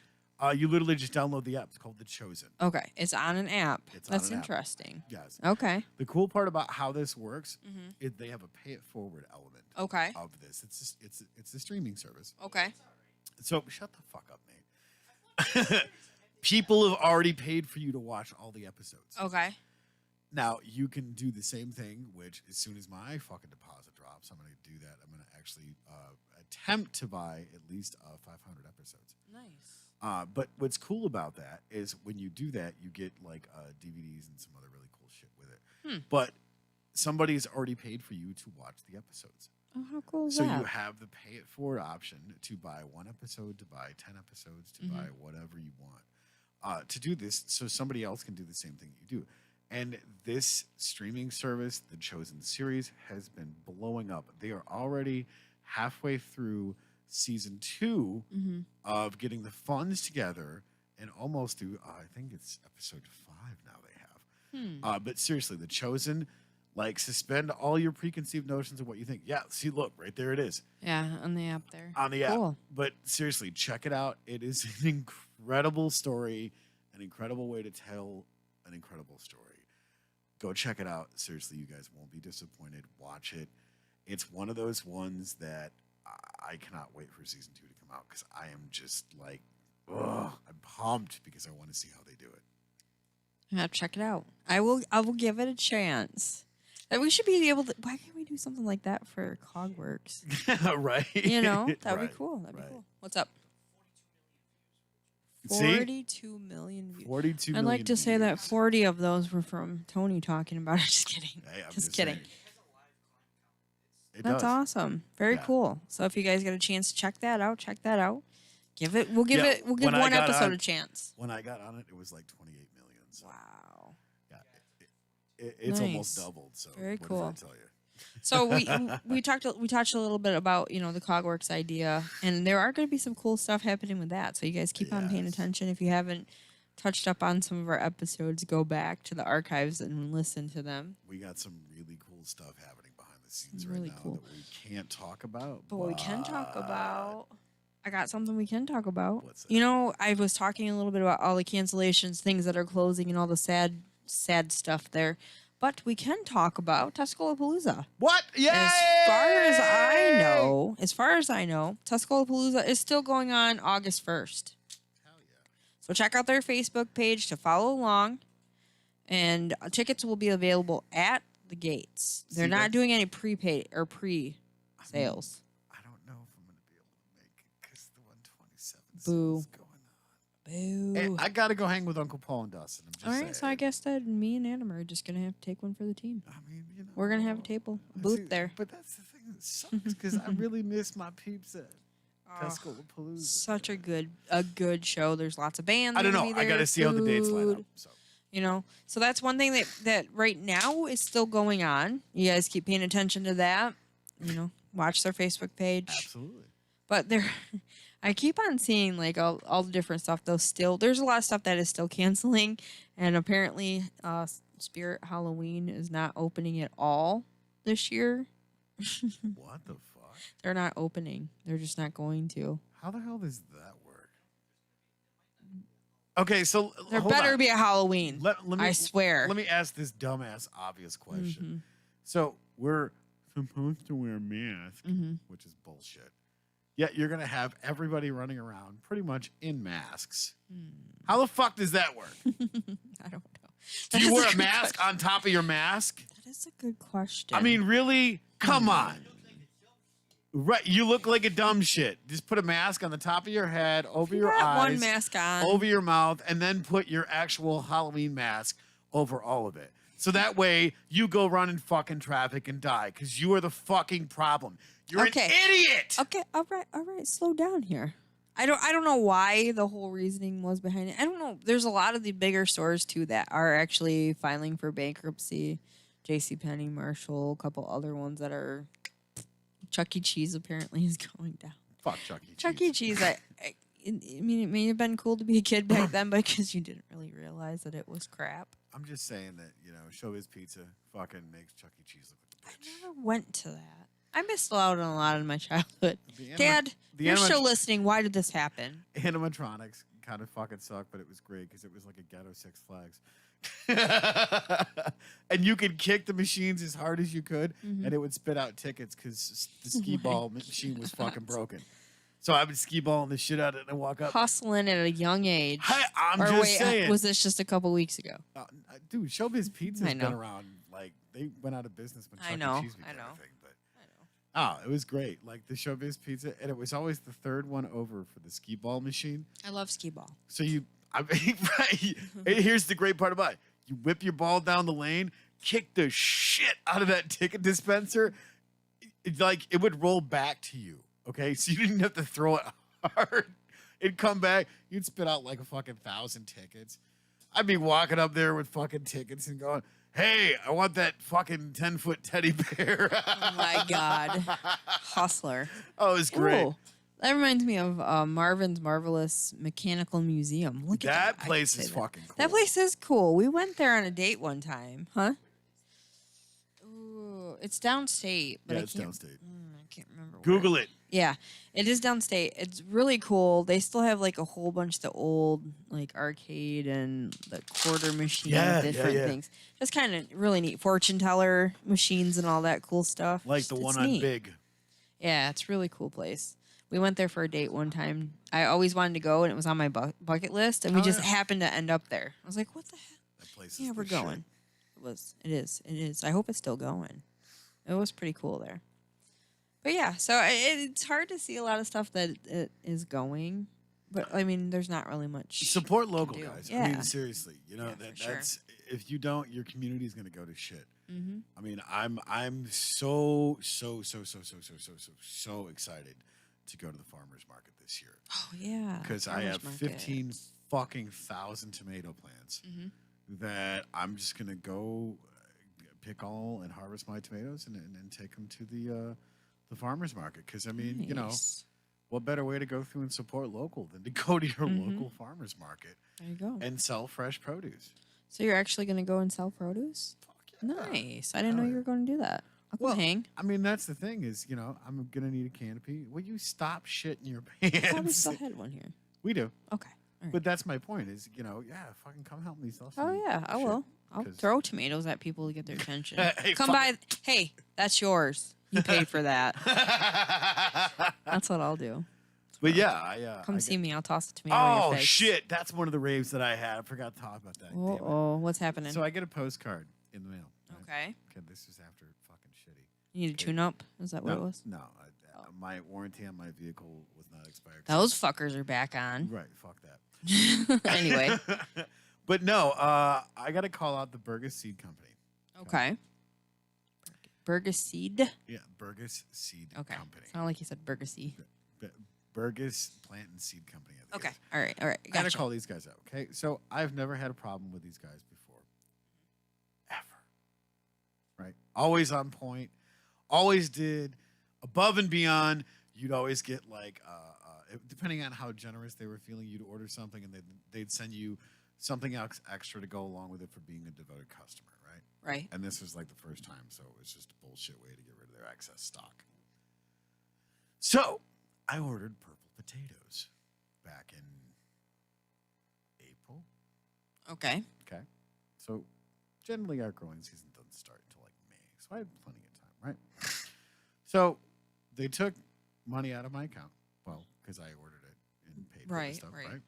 You literally just download the app. It's called The Chosen. Okay, it's on an app. It's on That's an app. interesting. Yes. Okay. The cool part about how this works Mm-hmm. is they have a pay it forward element Okay. of this. It's a streaming service. Okay. So shut the fuck up, Nate. People have already paid for you to watch all the episodes. Okay. Now you can do the same thing, which as soon as my fucking deposit drops, I'm going to do that. I'm going to actually attempt to buy at least 500 episodes. Nice. But what's cool about that is when you do that, you get like DVDs and some other really cool shit with it. But somebody's already paid for you to watch the episodes. Oh, how cool is So that? you have the pay it forward option to buy 1 episode, to buy 10 episodes, to buy whatever you want. To do this, so somebody else can do the same thing you do. And this streaming service, The Chosen series, has been blowing up. They are already halfway through season 2 of getting the funds together, and almost through, I think it's episode 5 now they have. But seriously, The Chosen, like, suspend all your preconceived notions of what you think. Yeah, see, look, right there it is. Yeah, on the app there. On the app. Cool. But seriously, check it out. It is an incredible story, an incredible way to tell an incredible story. Go check it out. Seriously, you guys won't be disappointed. Watch it. It's one of those ones that I cannot wait for season 2 to come out because I am just like, ugh, I'm pumped because I want to see how they do it. I have to check it out. I will give it a chance. And we should be able to. Why can't we do something like that for Cogworks? Right? You know, that'd Right, be cool. That'd right. be cool. What's up? See? 42 million views. 42 I'd like million to say that views. 40 of those were from Tony talking about it. Just kidding. Hey, I'm just kidding. saying. It That's does. awesome. Very Yeah. cool. So if you guys get a chance to check that out, check that out. We'll give when I one got episode on- a chance. When I got on it, it was like 28 million. So Wow. yeah, it's almost Nice. doubled. So Very what cool. does that tell you? So we touched a little bit about, you know, the Cogworks idea, and there are going to be some cool stuff happening with that. So you guys keep on paying Yes. attention. If you haven't touched up on some of our episodes, go back to the archives and listen to them. We got some really cool stuff happening behind the scenes Really right now cool. that we can't talk about. But what we can talk about, I got something we can talk about. What's that? You know, I was talking a little bit about all the cancellations, things that are closing, and all the sad stuff there. But we can talk about Tuscaloosa. What? Yeah. As far as I know, Tuscaloosa is still going on August 1st. Hell yeah. So check out their Facebook page to follow along. And tickets will be available at the gates. They're See, not that- doing any prepaid or pre-sales. I don't know if I'm going to be able to make it because the 127 Boo. is going on. Boo. Hey, I got to go hang with Uncle Paul and Dustin. I'm just All right, saying. so I guess that me and Adam are just going to have to take one for the team. I mean, you know. We're going to have a table, a booth See, there. But that's the thing that sucks because I really miss my peeps at Tuscaloosa. Such a good show. There's lots of bands. I don't gonna know. be I got there, to see how the dates line up. food. So. You know, so that's one thing that right now is still going on. You guys keep paying attention to that. You know, watch their Facebook page. Absolutely. But I keep on seeing like all the different stuff. Though there's a lot of stuff that is still canceling, and apparently, Spirit Halloween is not opening at all this year. What the fuck? They're not opening. They're just not going to. How the hell does that work? Okay, so There hold better on. be a Halloween. Let me, I swear. Let me ask this dumbass obvious question. Mhm. So we're supposed to wear masks, Mhm. which is bullshit. Yet you're gonna have everybody running around pretty much in masks. How the fuck does that work? I don't know. Do you That wear is a good mask on top of your mask? That is a good question. I mean, really? Come on. Right, you look like a dumb shit. Just put a mask on the top of your head, over you your got eyes, one mask on. over your mouth, and then put your actual Halloween mask over all of it. So that way you go run in fucking traffic and die because you are the fucking problem. You're Okay. an idiot. Okay, all right. Slow down here. I don't know why the whole reasoning was behind it. I don't know. There's a lot of the bigger stores too that are actually filing for bankruptcy. JCPenney, Marshall, a couple other ones that are. Chuck E. Cheese apparently is going down. Fuck Chuck E. Cheese. Chuck E. Cheese, I mean, it may have been cool to be a kid back then, but because you didn't really realize that it was crap. I'm just saying that, Showbiz Pizza fucking makes Chuck E. Cheese look like a I bitch. never went to that. I missed out on a lot in my childhood. The Dad, the you're anima- still listening. Why did this happen? Animatronics kind of fucking sucked, but it was great because it was like a ghetto Six Flags. And you could kick the machines as hard as you could, and it would spit out tickets because the skee ball machine was fucking broken. So I would skee balling the shit out of it and walk up. Hustling at a young age. I'm or just wait, saying. was this just a couple weeks ago? Dude, Showbiz Pizza's I know. been around. Like, they went out of business when Chuck I E. know, Cheese became I know. a thing. But it was great. Like the Showbiz Pizza, and it was always the third one over for the skee ball machine. I love skee ball. So I mean, right, here's the great part about it. You whip your ball down the lane, kick the shit out of that ticket dispenser. It would roll back to you. Okay, so you didn't have to throw it hard. It'd come back. You'd spit out like a fucking 1,000 tickets. I'd be walking up there with fucking tickets and going, "Hey, I want that fucking 10-foot teddy bear." Oh my God. Hustler. Oh, it was great. Ooh, that reminds me of Marvin's Marvelous Mechanical Museum. Look at That that. I place can is say that. fucking cool. That place is cool. We went there on a date one time. Huh? Ooh, it's downstate. But Yeah, I it's can't, downstate. I can't remember. Google it. Yeah, it is downstate. It's really cool. They still have like a whole bunch of the old like arcade and the quarter machine, Yeah, different yeah. things. Just kind of really neat fortune teller machines and all that cool stuff. Like the It's one on neat. Big. Yeah, it's a really cool place. We went there for a date one time. I always wanted to go, and it was on my bucket list, and we Oh, just yeah. happened to end up there. I was like, "What the heck?" That place is Yeah, we're the shit. going. It is. I hope it's still going. It was pretty cool there. But yeah, so it's hard to see a lot of stuff that it is going. But I mean, there's not really much. Support local do. guys. I Yeah. mean, seriously, you know Yeah, for sure. that's if you don't, your community is going to go to shit. Mm-hmm. I mean, I'm so excited to go to the farmers market this year Oh yeah. because I farmers have market. 15 fucking thousand tomato plants Mhm. that I'm just gonna go pick all and harvest my tomatoes and take them to the farmers market. Because I mean, you know, Nice. what better way to go through and support local than to go to your Mhm. local farmers market There you go. and sell fresh produce? So you're actually going to go and sell produce? Fuck yeah. Nice. I didn't know Hell you yeah. were going to do that. I'll come Well, hang. I mean, that's the thing is, you know, I'm gonna need a canopy. Will you stop shitting your I thought we pants? still had one here. We do, Okay. All right. but that's my point. Is fucking come help me sell. Oh some yeah, I shit, will. I'll 'cause- throw tomatoes at people to get their attention. Hey, Come fuck by. Hey, that's yours. You paid for that. That's what I'll do. But yeah, I Come I see get- me. I'll toss a tomato in Oh your face. shit, that's one of the raves that I had. I forgot to talk about that. Damn it. Oh, what's happening? So I get a postcard in the mail. right? Okay. Okay, this is after fucking shitty. You need a tune up? Is that what no, it was? No, my warranty on my vehicle was not expired. Those fuckers are back on. Right, fuck that. Anyway. But no, I got to call out the Burgess Seed Company. Okay. Burgess Seed. Yeah, Burgess Seed Okay. Company. Sound like you said Burgessy. Burgess Plant and Seed Company. I think it Okay. is. All right. All right. Gotta Gotcha. call these guys out. Okay, so I've never had a problem with these guys before, ever. Right? Always on point. Always did above and beyond. You'd always get like, depending on how generous they were feeling, you'd order something and they'd send you something else extra to go along with it for being a devoted customer, right? Right. And this was like the first time, so it was just a bullshit way to get rid of their excess stock. So I ordered purple potatoes back in April. Okay. Okay. So generally our growing season doesn't start until like May. So I had plenty of time, right? So they took money out of my account. Well, because I ordered it and paid for the Right, stuff, right. right?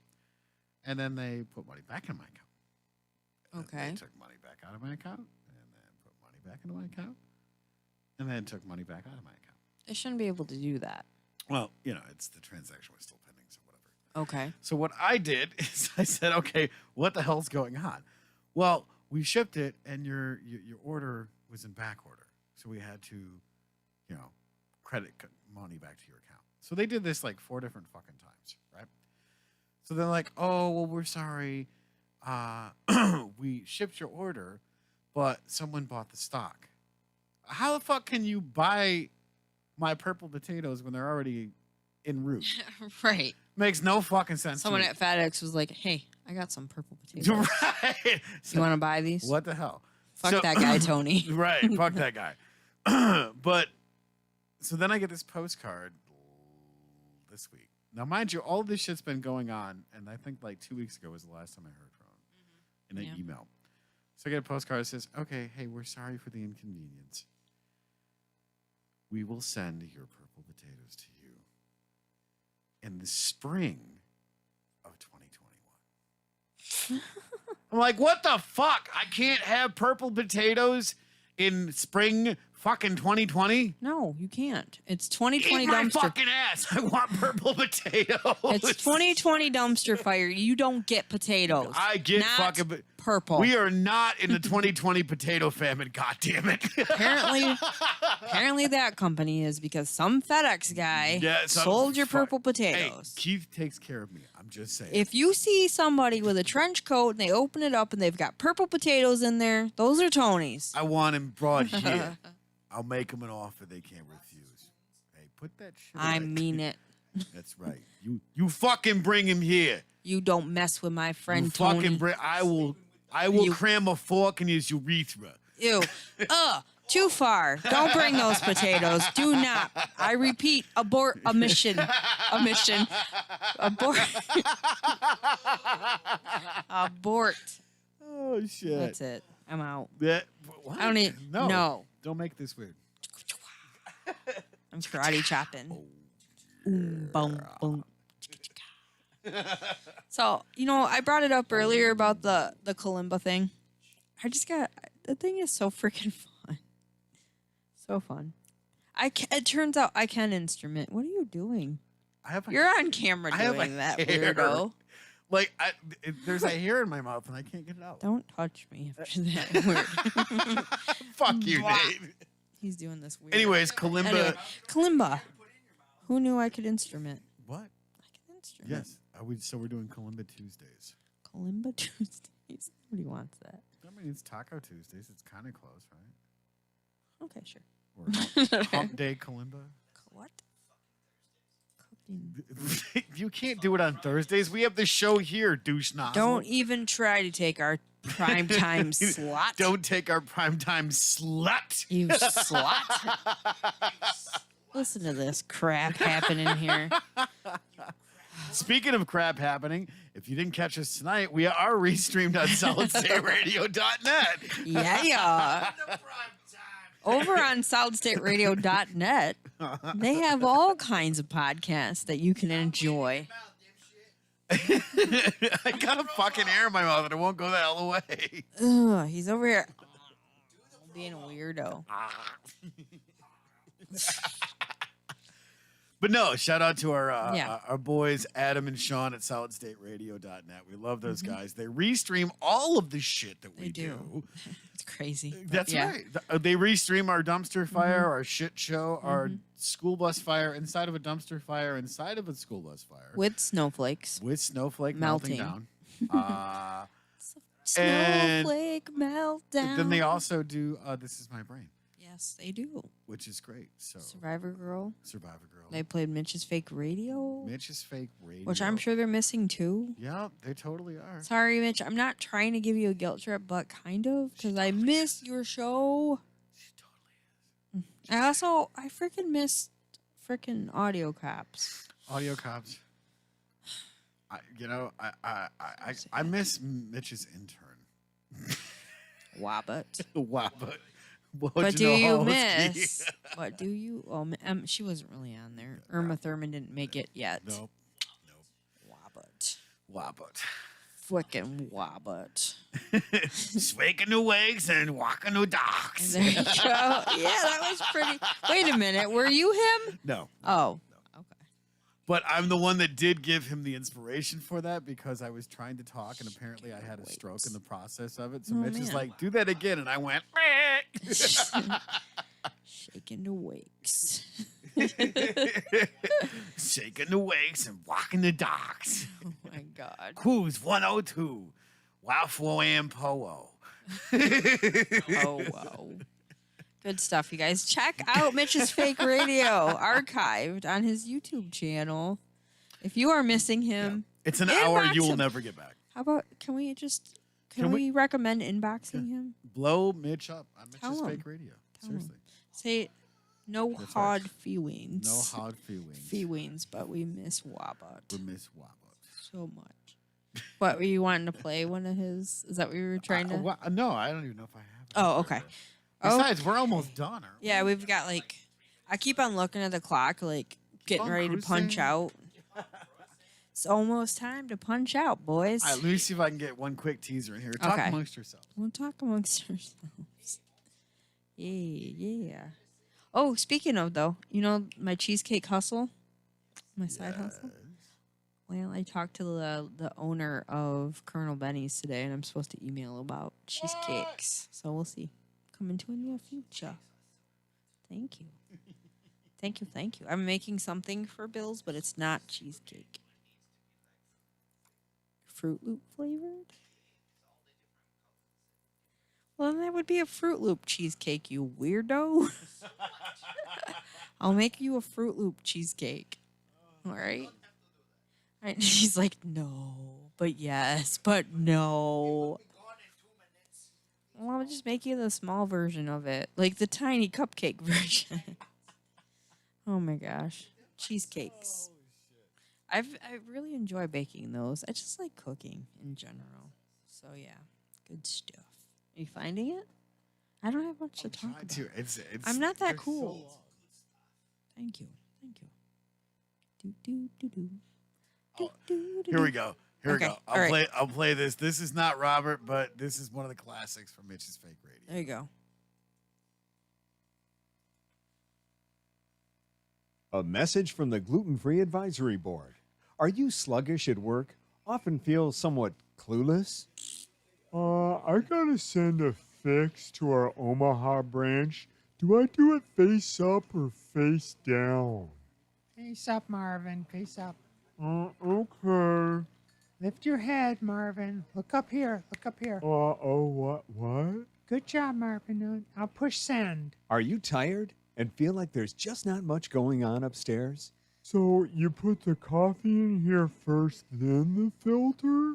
And then they put money back in my account. And then Okay. They took money back out of my account and then put money back into my account. And then took money back out of my account. They shouldn't be able to do that. Well, you know, it's the transaction was still pending, so whatever. Okay. So what I did is I said, okay, what the hell's going on? Well, we shipped it, and your order was in back order, so we had to, you know, credit money back to your account. So they did this like 4 different fucking times, right? So they're like, oh, well, we're sorry, we shipped your order, but someone bought the stock. How the fuck can you buy my purple potatoes when they're already en route? Right. Makes no fucking sense. Someone to me. at FedEx was like, "Hey, I got some purple potatoes. Right. You want to buy these?" What the hell? Fuck So- that guy, Tony. Right. Fuck that guy. But so then I get this postcard this week. Now, mind you, all this shit's been going on, and I think like 2 weeks ago was the last time I heard from him in an email. So I get a postcard that says, okay, hey, we're sorry for the inconvenience. We will send your purple potatoes to you in the spring of 2021. I'm like, what the fuck? I can't have purple potatoes in spring fucking 2020? No, you can't. It's 2020 Eat my dumpster. fucking ass. I want purple potatoes. It's 2020 dumpster fire. You don't get potatoes. I get not fucking purple. We are not in the 2020 potato famine. God damn it! apparently that company is, because some FedEx guy sold your purple potatoes. Hey, Keith takes care of me. I'm just saying. If you see somebody with a trench coat and they open it up and they've got purple potatoes in there, those are Tony's. I want him brought here. I'll make him an offer they can't refuse. Hey, put that shit I away. mean it. That's right. You fucking bring him here. You don't mess with my friend You Tony. fucking bring. I will cram a fork in his urethra. Ew. Too far. Don't bring those potatoes. Do not. I repeat, abort a mission. A mission. Abort. Abort. Oh shit. That's it. I'm out. That, what? I don't need. No. Don't make this weird. I'm karate chopping. Boom, boom, boom. So, I brought it up earlier about the kalimba thing. The thing is so freaking fun. So fun. It turns out I can instrument. What are you doing? You're on camera doing that, weirdo. Like, there's a hair in my mouth and I can't get it out. Don't touch me after that. Weird. Fuck you, Dave. He's doing this weird. Anyways, kalimba. Anyway, kalimba. Who knew I could instrument? What? I can instrument. Yes. So we're doing Kalimba Tuesdays. Kalimba Tuesdays. Nobody wants that. I mean, it's Taco Tuesdays. It's kind of close, right? Okay, sure. Or Hump Day Kalimba. What? Cooking. You can't do it on Thursdays. We have the show here, douche nozzle. Don't even try to take our primetime slot. Don't take our primetime slut. You slut. Listen to this crap happening here. Speaking of crap happening, if you didn't catch us tonight, we are restreamed on solidstateradio.net. Yeah. Over on solidstateradio.net, they have all kinds of podcasts that you can enjoy. I got a fucking air in my mouth and it won't go the hell away. Ugh, he's over here being a weirdo. But no, shout out to our boys Adam and Sean at solidstateradio.net. We love those guys. They restream all of the shit that we do. It's crazy. That's right. They restream our dumpster fire, our shit show, our school bus fire inside of a dumpster fire, inside of a school bus fire. With snowflakes. With snowflake Melting. melting down. Snowflake meltdown. Then they also do This Is My Brain. Yes, they do. Which is great. So Survivor Girl. Survivor Girl. They played Mitch's Fake Radio. Mitch's Fake Radio. Which I'm sure they're missing too. Yeah, they totally are. Sorry, Mitch. I'm not trying to give you a guilt trip, but kind of, because I miss your show. She totally is. I freaking miss freaking Audio Cops. Audio Cops. I miss Mitch's intern. Wabbit. Wabbit. But do you miss? But do you? Oh, she wasn't really on there. Irma Thurman didn't make it yet. Nope. Wabbit. Frickin' Wabbit. Swaking the wigs and walking the dogs. There you go. Yeah, that was pretty. Wait a minute. Were you him? No. Oh. Okay. But I'm the one that did give him the inspiration for that because I was trying to talk and apparently I had a stroke in the process of it. So Mitch is like, do that again. And I went, shaking the wakes. shaking the wakes and walking the dogs. Oh my God. Cruise 102. Wow, 4 a.m. Powo. Oh, wow. Good stuff, you guys. Check out Mitch's Fake Radio archived on his YouTube channel. If you are missing him, it's an hour you will never get back. How about can we recommend inboxing him? Blow Mitch up on Mitch's Tell him. Fake Radio. Tell him. Seriously. Say No That's hard right. feelings. No hard feelings. feelings, but we miss Wabot We miss Wabbit. so much. What were you wanting to play? One of his? Is that what you were trying to? No, I don't even know if I have. Oh, it. okay. Besides, we're almost done. Aren't we? Yeah, we've got like. I keep on looking at the clock, like getting on ready to punch cruising. out. It's almost time to punch out, boys. All right, let me see if I can get one quick teaser in here. Talk Okay. amongst yourselves. We'll talk amongst ourselves. Yeah. Oh, speaking of though, you know my cheesecake hustle, my side hustle. Well, I talked to the owner of Colonel Benny's today, and I'm supposed to email about cheesecakes. So we'll see. Coming to a near future. Thank you. Thank you. I'm making something for Bill's, but it's not cheesecake. Fruit Loop flavored? Well, then that would be a Fruit Loop cheesecake, you weirdo. I'll make you a Fruit Loop cheesecake. All right? And she's like, no, but yes, but no. Well, I'll just make you the small version of it, like the tiny cupcake version. Oh my gosh, cheesecakes. I really enjoy baking those. I just like cooking in general. So yeah, good stuff. Are you finding it? I don't have much to talk Try about. to. It's I'm not that they're so cool. long. Thank you. Do do do do. Oh, Here we go. Here Okay, we go. all right. I'll play this. This is not Robert, but this is one of the classics from Mitch's Fake Radio. There you go. A message from the Gluten Free Advisory Board. Are you sluggish at work? Often feel somewhat clueless? I gotta send a fix to our Omaha branch. Do I do it face up or face down? Face up, Marvin. Face up. Okay. Lift your head, Marvin. Look up here. Look up here. What? Good job, Marvin. I'll push send. Are you tired and feel like there's just not much going on upstairs? So you put the coffee in here first, then the filter?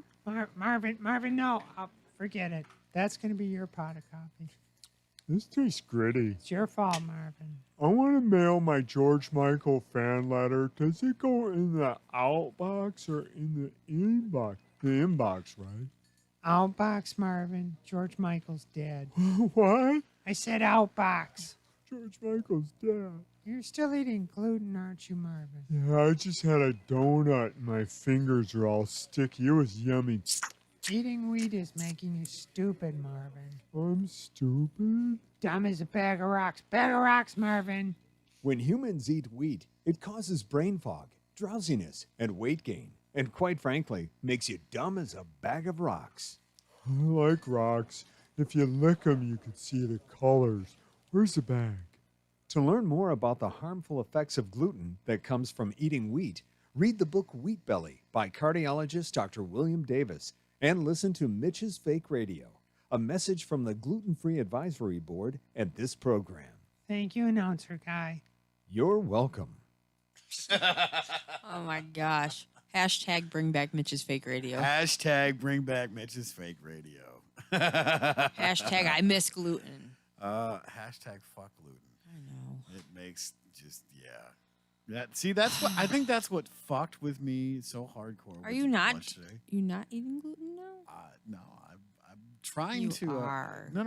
Marvin, no. Forget it. That's going to be your pot of coffee. This tastes gritty. It's your fault, Marvin. I want to mail my George Michael fan letter. Does it go in the outbox or in the inbox? The inbox, right? Outbox, Marvin. George Michael's dead. What? I said outbox. George Michael's dead. You're still eating gluten, aren't you, Marvin? Yeah, I just had a donut and my fingers are all sticky. It was yummy. Eating wheat is making you stupid, Marvin. I'm stupid. Dumb as a bag of rocks. Bag of rocks, Marvin. When humans eat wheat, it causes brain fog, drowsiness, and weight gain. And quite frankly, makes you dumb as a bag of rocks. I like rocks. If you lick them, you can see the colors. Where's the bag? To learn more about the harmful effects of gluten that comes from eating wheat, read the book Wheat Belly by cardiologist Dr. William Davis and listen to Mitch's Fake Radio, a message from the Gluten Free Advisory Board and this program. Thank you, announcer guy. You're welcome. Oh my gosh. Hashtag bring back Mitch's Fake Radio. Hashtag bring back Mitch's Fake Radio. Hashtag I miss gluten. Hashtag fuck gluten. I know. It makes just that's what I think. That's what fucked with me so hardcore. Are with you not? lunch today. You not eating gluten now? No, I'm trying You to. are. No.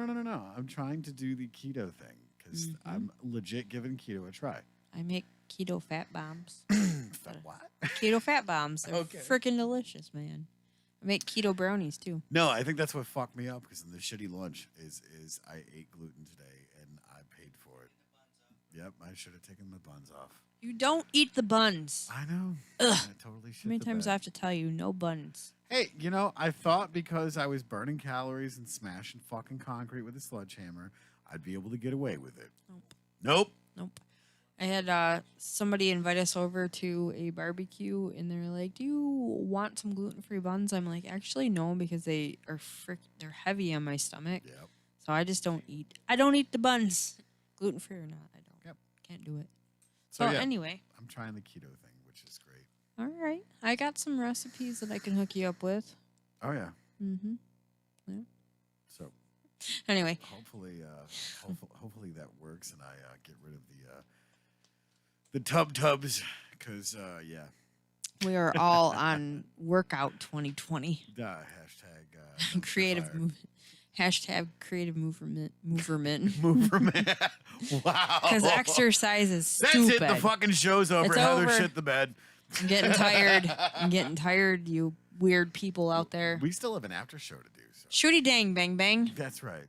I'm trying to do the keto thing because I'm legit giving keto a try. I make keto fat bombs. What? Keto fat bombs. They're Okay. freaking delicious, man. I make keto brownies too. No, I think that's what fucked me up because the shitty lunch is I ate gluten today and I paid for it. Yep, I should have taken my buns off. You don't eat the buns. I know. Ugh. I totally shit How many the times bed. I have to tell you, no buns? Hey, I thought because I was burning calories and smashing fucking concrete with a sledgehammer, I'd be able to get away with it. Nope. Nope. I had somebody invite us over to a barbecue, and they're like, "Do you want some gluten-free buns?" I'm like, "Actually, no, because they're heavy on my stomach, Yep. so I just don't eat. I don't eat the buns, gluten-free or not. I don't. Yep. Can't do it." So So yeah, anyway, I'm trying the keto thing, which is great. all right, I got some recipes that I can hook you up with. Oh yeah. Mm-hmm. So Anyway, Hopefully, hopefully that works, and I get rid of the tubs, because yeah, we are all on workout 2020. Hashtag Creative fire. movement. Hashtag creative movement. Movement. Wow. Because exercise is That's stupid. it. The fucking show's over. It's Heather, over. shit the bed. I'm getting tired. I'm getting tired, you weird people out there. We still have an after show to do. So. Shooty dang, bang, bang. That's right.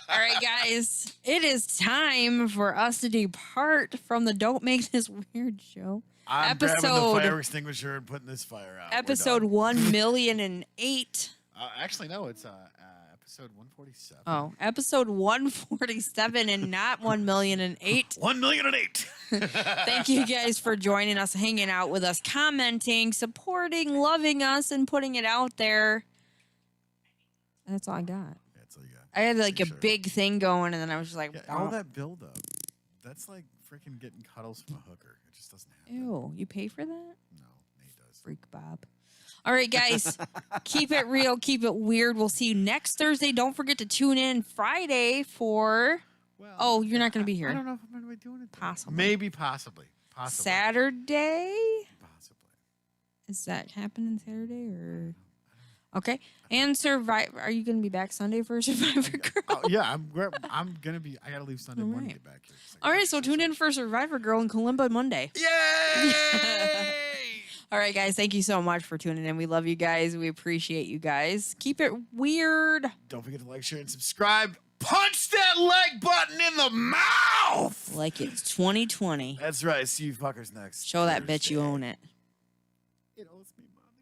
All right, guys. It is time for us to depart from the Don't Make This Weird show. I'm grabbing Episode- the fire extinguisher and putting this fire out. We're Episode done. 1,000,008. Actually, no. It's episode 147. Oh, episode 147 and not 1,000,008. 1,000,008. Thank you guys for joining us, hanging out with us, commenting, supporting, loving us, and putting it out there. That's all I got. That's all you got. I had like For a sure. big thing going, and then I was just like, Yeah, all that build up. That's like freaking getting cuddles from a hooker. It just doesn't happen. ew, you pay for that? No, Nate does. Freak Bob. All right, guys, keep it real, keep it weird. We'll see you next Thursday. Don't forget to tune in Friday for Well, Oh, you're not gonna be I here. don't know if I'm going to be doing it. though. Possibly. Maybe, possibly. Saturday. Possibly. Is that happening Saturday or? Okay, and Survivor. Are you going to be back Sunday for Survivor Girl? Oh, yeah, I'm going to be. I got to leave Sunday morning to Alright. get back here. All right, so tune in for Survivor Girl and Kalimba Monday. Yay! All right, guys, thank you so much for tuning in. We love you guys. We appreciate you guys. Keep it weird. Don't forget to like, share, and subscribe. Punch that like button in the mouth. Like it's 2020. That's right. See you fuckers next. Show that bitch you Thursday. own it. It owes me money.